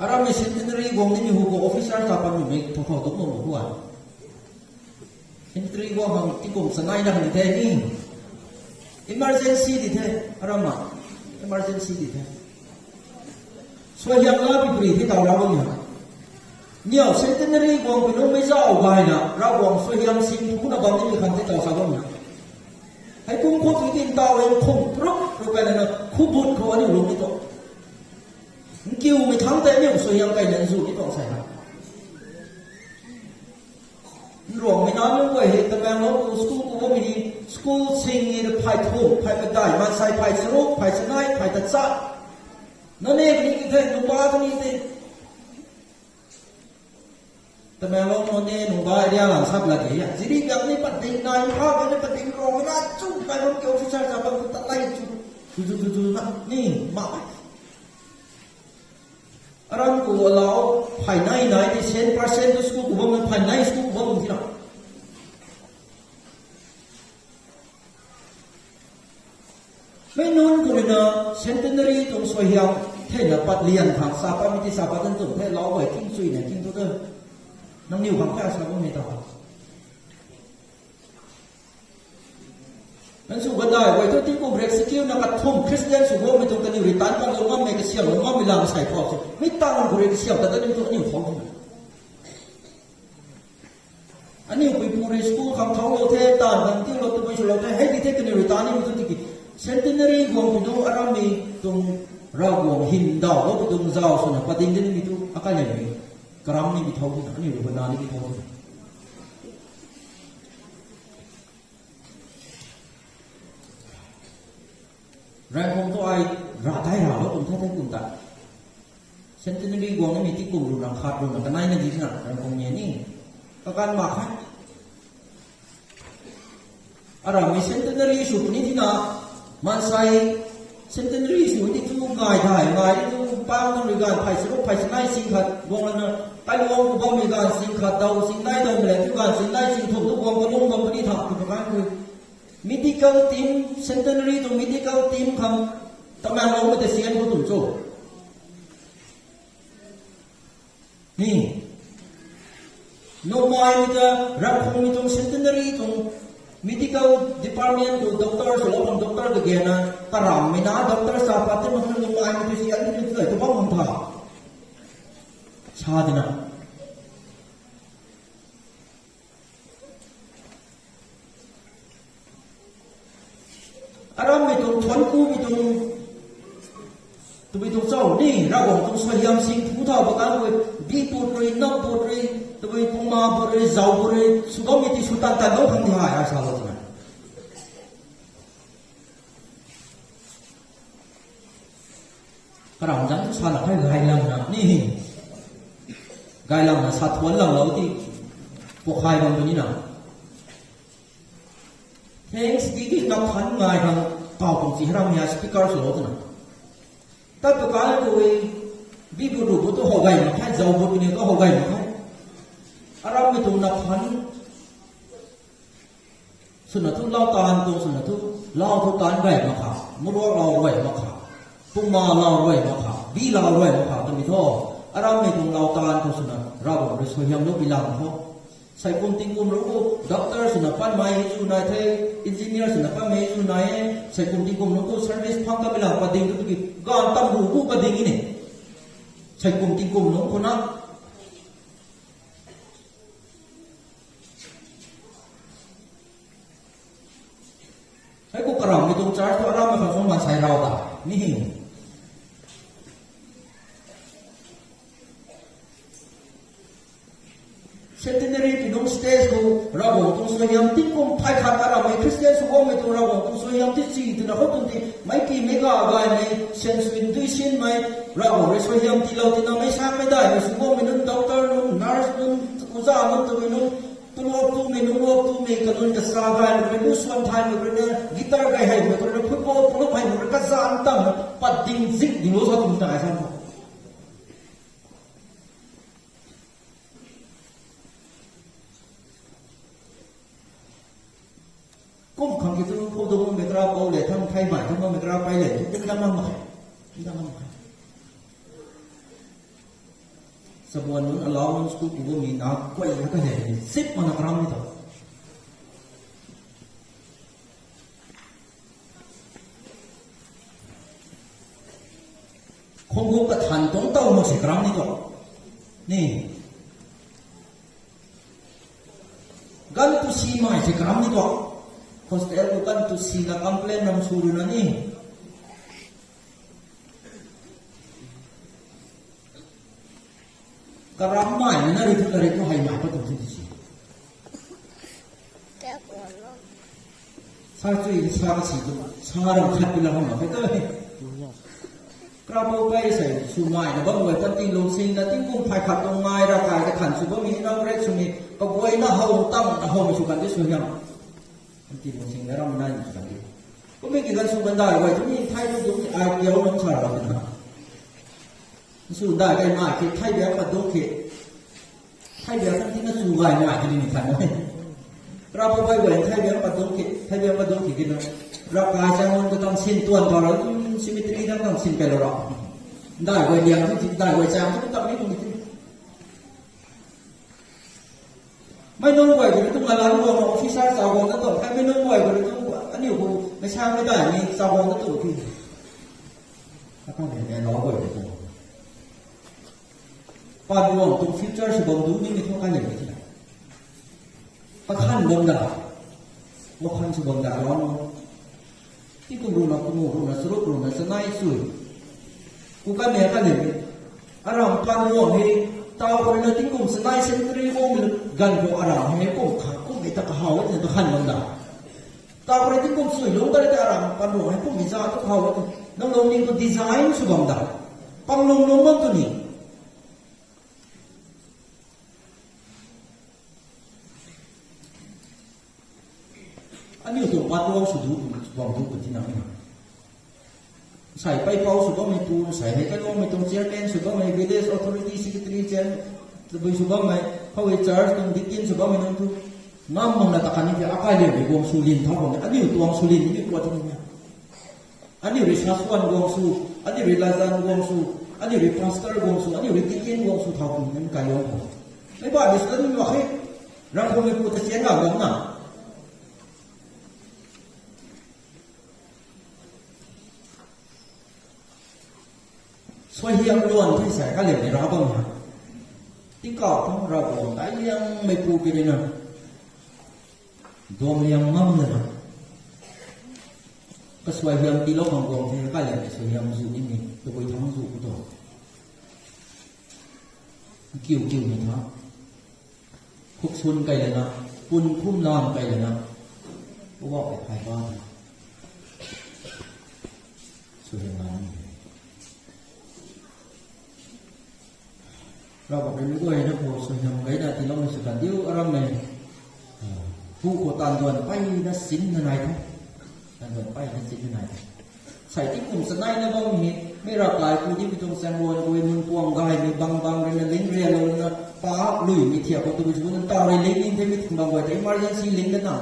Aram ni centenary gong ni hugo officer kapan ni thok thok tok no huwa centenary gong hang tikum sanai na ni the ni emergency di the aram ma emergency di the so yang la bi pri thi taw la bong ya niao centenary gong bi no mai zao bai na ra gong so yang sim thu na bang ni khan te taw sa bong ya hai kum ko ti tin taw en khum pro ro ka na khu bun ko ani lu ni toกิ้วไม่ทั้งแต่เนี่ยสวยยังไก่เงินสูที่ต้องใส่หลวงไม่น้อยไม่เห็นแต่แบงค์เราสกูลกูว่ามีสกูลซิงนี่พายทุ่มพายกระไดมันใส่พายสรุปพายสไนพายตัดซัดนั่นเองนี่คือเท่หนุ่มบ้าตัวนี้เท่แต่แบงค์เราโน่นเนี่ยหนุ่มบ้าเรียกหลังซับละกี่อย่างสิริแบบนี้ปฏินายภาพนี่ปฏิรองไม่ได้จุ๊บไปมันเกี่ยวกับชาติจะบังคับตัดไล่จุ๊บนี่มาอารมณ์กูเราภายในไหนที่10%ดูสกูกูว่ามันภายในสกูกูว่ามันที่ไหนไม่นอนกูเลยนะเซนเทนนารีตรงสวยงามเท่นะปัดเลียนทางสาปามิติสาปาตันตุ่มเท่เราไว้ทิ้งซุยเนี่ยทิ้งทุกเรื่องน้องนิวของแค่สาปาไม่ต่อนั่นสุดได้ไว้ตัวที่กูเบรกสกิลนักทุ่มคริสเตียนสุดว่าไม่ต้องกันอยู่ในตันกันลงมาไม่ก็เสียลงมาไม่ลางใส่พอสิไม่ตั้งกูเรกเสียแต่ตอนนี้ตัวนี้ของอันนี้ไปพูดในสกูลคำท้องเราเทตานกันที่เราตัวไปช่วยเราเทให้ดีเทกันอยู่ในตันนี่มันตัวที่กี่เซนตินารีกวงไปดูอารามีตรงเรากวงหินดาวเราไปดูเจ้าส่วนประเด็นนี้มีตัวอาการอย่างนี้กรามนี่มีเท่าที่อันนี้รูปนานี่มีเท่าที่แรงคงตัวไอ้ราได้ราแล้วตรงแท้ๆกลุ่มตัดเซนตินารีกวงนี่มีที่กลุ่มรุนแรงขาดรุนแรงแต่ไม่ในที่นั้นแรงคงเนี่ยนี่อาการมากครับอะไรมีเซนตินารีสูตรนี้ที่น่ะมันใส่เซนตินารีสูตรที่ทุกง่ายได้ง่ายที่ทุกป้าต้องมีการไผ่สรุปไผ่สไนสิ่งขัดวงนั้นไอ้วงก็มีการสิ่งขัดเดาสิ่งได้เดาแหลทุกการสิ่งได้สิ่งถูกทุกวงก็ลุ่มวงก็นี่ถักทุกประการคือmedical team centenary ตรง medical team คำตำแหน่งเราไม่ได้เสียงเขาถูกโจนี่โนมายมีแต่รับคงมีตรง centenary ตรง medical department ตัว doctor ส่วนเราของ doctor ตัวเกียร์นะตารางไม่น่า doctor สาพัดที่มันโนมายมีแต่เสียงที่มันเลยตัวบ้ามันถ่าชาตินะอารมณ์ไม่ตรงทวนกูไม่ตรงตัวไม่ตรงเจ้านี่เราบอกตรงสวยงามสิ่งผู้เท่าประการเลยบีปุรีนับปุรีตัวไม่ตรงมาปุรีเจ้าปุรีสุดก็มีที่สุดตั้งแต่เราทำที่หายอาชาเราเนี่ยกระดานจันทร์ชาลักให้ไกลลังนะนี่ไกลลังนะสัตว์ทวนลังเราที่พวกใครบางตัวนี้นะเฮ้ยสกิลนักขันง่ายทางเป่าของสีเราเนี่ยสปีกเกอร์สโลว์นะแต่ประการตัวบีบรูปตัวหัวไก่มาแค่เจ้าบุตรเนี่ยก็หัวไก่มาแค่อารมณ์ไม่ตรงนักขันส่วนทุกเล่าตานตัวส่วนทุกเล่าทุกตานไก่มาขามุดว่าเราไก่มาขาปุ่มมาเราไก่มาขาบีเราไก่มาขาตัวมีท่อ อารามีตรงเราตานเขาสุนัขเราบอกเราสวยยังลูกบิลังเขาใส่กุมติงกุมรู้ด็อกเตอร์สุนัขปั้นไม้จูนายเทอินจิเนียร์สุนัขปั้นไม้จูนายใส่กุมติงกุมรู้เซอร์วิสพังกับบิลังประดิ่งทุกทีก่อนตั้งรู้ประดิ่งนี่ใส่กุมติงกุมรู้คนนั้นให้กูกระรำในตรงจ้าตัวเราไม่ฟังสมบัติใส่เราตานี่เซนติเนอรี่ที่น้องสเตจกูเราบอกตรงส่วนยังที่กูไทยขัดอะไรไม่คริสเตียนสุวรรณไม่ตรงเราบอกตรงส่วนยังที่สี่ที่เราพูดถึงไม่กี่เมกะอะไรไม่เซนส์วินด้วยเซนไม่เราบอกในส่วนยังที่เราที่เราไม่สร้างไม่ได้ในสุวรรณไม่นุ่นด็อกเตอร์นุ่นนัร์สนุ่นอุตสาหนุ่นตัวนุ่นตัวตัวไม่นุ่นตัวไม่กันนุ่นจะสร้างอะไรไม่รู้ส่วนไทยไม่รู้กีตาร์ไงให้ไม่รู้ฟุตบอลฟุตบอลให้ไม่รู้ก็สร้างตั้งปัดดิ้งซิกดิ้งรู้สักทุ่มตายสักกุมขังกิจรู้พูดตรงไม่กล้าเอาเลยทั้งไทยใหม่ทั้งไม่กล้าไปเลยทุกอย่างมันใหม่ทุกอย่างมันใหม่สมวันนั้นเรามันสกุลกูมีนักกวยแล้วก็เห็นสิบมันนักรำนี่ต่อคงกูกระทันตรงเต้ามันสิกรำนี่ต่อนี่กันตุสีไม้สิกรำนี่ต่อhostel bukan tu sila komplain ng suruh na ni. Karamay na narito hay mapa tu sisi. Sa tu ini sa kasi tu sarang kat bilang mo betul. Krabo bay sa sumay na bang way panting lungsing na tingkong pai khat tong ngai ra kai ka khan su ba mi na rek su mi ka boy na haw tam na haw su kan ti su yangที่ผมสิ่งนั้นเราไม่ได้อยู่สักทีก็ไม่กี่การสู้กันได้ไว้ที่นี่ไทยต้องดูไอเดียวน้องชายเราเป็นนะสู้ได้ได้มากที่ไทยแบบประตูเขตไทยแบบทั้งที่นั่นสู้ได้มากที่นี่ทันไหมเราไปไว้ไทยแบบประตูเขตไทยแบบประตูเขตกันนะเรากายจะมันก็ต้องสิ้นตัวตอนเราซิมิตรีต้องสิ้นไปแล้วได้ไว้เดียวที่ได้ไว้จางที่ต้องไม่ตรงนี้ไม่นุ่งไหวก็เลยต้องมาล้างรวมออฟฟิศสาวงนั่นต่อให้ไม่นุ่งไหวก็เลยต้องอันนี้กูไม่ช่างไม่ได้มีสาวงนั่นต่อที่ถ้าต้องเห็นแน่นอนเลยกูปาดรวมตรงฟิวเจอร์สบงดูนี่มีเท่ากันอย่างไรที่ไหนประคันบงดาว่าคันสบงดาร้อนที่กูรู้นะกูรู้นะสรุปรู้นะสนายสวยกูก็เนี่ยกันอย่างอารมณ์ปาดรวมให้ตาคนละทิ้งกุมสไลด์เซนตรีโอมกันโบอาราให้กุมขากุมอิตาขาวเนี่ยตัวขันมันด่าตาคนละทิ้งกุมสวยลงแต่อาราปันโบให้กุมมิจาตัวขาวน้องลงนี่ก็ดีไซน์สุบังด่าปังลงมันตัวนี้อันนี้ตัวปัดตัวสุดดูสุบังดูเป็นที่นั่นใส่ไปเป้าสุดก็ไม่ตูใส่ให้ก็ไม่ตรงเชียร์แมนสุดก็ไม่ village authority secretary เจนจะไปสุดก็ไม่เขาไปจัดตรงดิจินสุดก็ไม่นั่นทุกน้ำมันน่ะตะกันนี่เป็นอะไรเลยไปกองสุรินทร์เขาบอกอันนี้ตัวสุรินทร์นี่ตัวที่นี่อันนี้ริชาสวันกองสุอันนี้ริลาซันกองสุอันนี้ริพาสเตอร์กองสุอันนี้ริดิจินกองสุเท่ากันนั่นกันยองไม่บ้าดิสตันนี่ว่าให้เราคงไม่พูดแต่เสียงอ่ะผมน่ะสวยยังล้วนที่ใส่ก็เหลือในร้าบ้างนะที่เก่าของเราบอกได้ยังไม่ปูกินเลยนะดวงยังมั่งเลยนะก็สวยยังตีโลกของดวงที่ก็เหลือในสวยยังสูนี่นี่ตัวไปทั้งสูตัวกิ้วนี่นะคุกชุนไกลเลยนะปุ่นคุ้มนอนไกลเลยนะก็ว่าไปภายบ้านสวยงามเราบอกเป็นด้วยนะพอส่วนทำไงได้ที่เราไม่สุดเดียวอารมณ์เลยผู้ก่อตันด่วนไปนัสินทนายทุกตันด่วนไปนัสินทนายใส่ที่กลุ่มสนายนะบ้างมีไม่รับหลายผู้ที่ไปตรงแซงวนโดยมึงพวงกายมีบางเรื่องลิงเรียนเราเนี่ยป้าลุยมีเทียบกับตัวชุนต่อเลยลิงนี่ที่มีถึงบางวันแต่ emergency ลิงกันนะ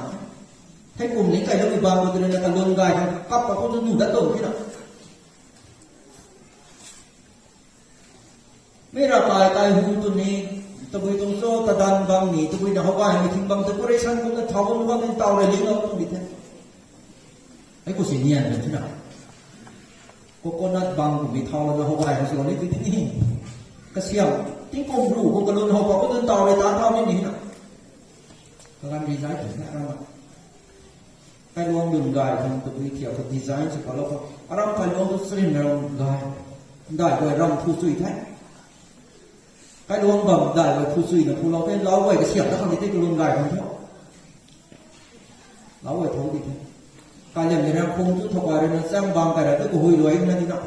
ให้กลุ่มลิงไก่แล้วมีบางตัวเนี่ยกันลงกายครับปั๊บปั๊บก็จะอยู่ด้านต้นที่นั่นไม่ ไม่ระบายตายหูตัวนี้ตะบุยตรงโซ่ตะดันบางหนีตะบุยนะเขาว่าให้ทิ้งบางตะกุเรชันก็จะทำวันเป็นเตาเลยลิ้นเราต้องดิแท้ไอ้กูเสียเนียนเป็นที่ไหนก็ก็นัดบางกูมีเท่าแล้วเขาว่าเขาสอนนี่คือที่นี่ก็เสียงทิ้งกลมรูกูก็ลุ้นเขาบอกก็เดินเตาเลยตาเท่าไม่หนีนะการดีไซน์ถึงแค่นั้นไอ้ลวงดึงได้ทำตะบุยเที่ยวกับดีไซน์สิเขาแล้วก็อารมณ์ไปลวงตัวสิ่งเราได้โดยรำผู้สุยแท้cái luôn bầm đại và phu suy là phu lâu cái lâu vậy cái xiềng nó không thể cái luôn đại không theo lâu vậy thôi thì cái lần này đang không chút thọc vào đây nó sang bằng cái đấy cái hồi đuổi nó đi nào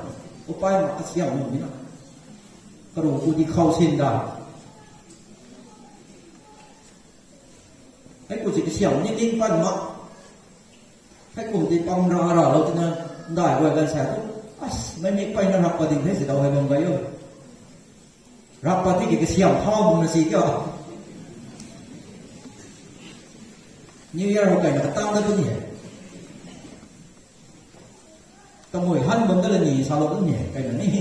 có bay mà cái xiềng nó đi nào cái đồ phu đi khâu xin đà cái của chỉ cái xiềng như đinh phân mà cái cùng thì băng ra rồi lâu cho nên đại vậy gần sẽ mấy mấy quay nó học vào tình thế sẽ đầu hay bằng vậy rồiรับปฏิกิริยาพ่อมึงนะสิเจ้านี่เราไก่หน้าตั้งได้ตัวเนี่ยตะมวยหันบนก็เลยหนีสาวตัวเนี่ยไก่หน้านี่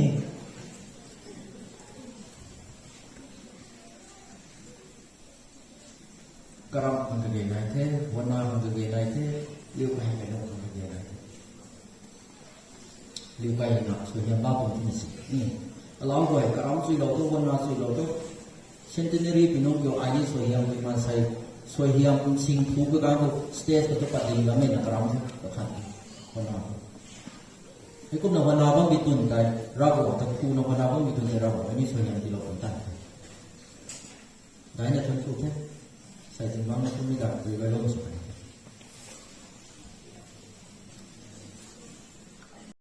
กระรำมันก็เกี่ยนายเท่วันนามันก็เกี่ยนายเท่เลี้ยวไปไก่นกมันก็เกี่ยนายเท่เลี้ยวไปหนักส่วนยังบ้าผมที่นี่สินี่along với cái ông suy lột tôi vẫn nói suy lột tôi centenary Pinocchio ai suy hiểm với mà say suy hiểm cũng sinh thú với cái stage của tôi bắt đầu làm nên là cái ông đó khăn còn nào cái cũng làวันnào vẫn bị tuần cái ra bộ tập khu nóวันnào vẫn bị tuần cái ra bộ cái suy hiểm thì lột tận đấy là thân phụ thế sai chính văn nó cũng bị gặp từ cái lông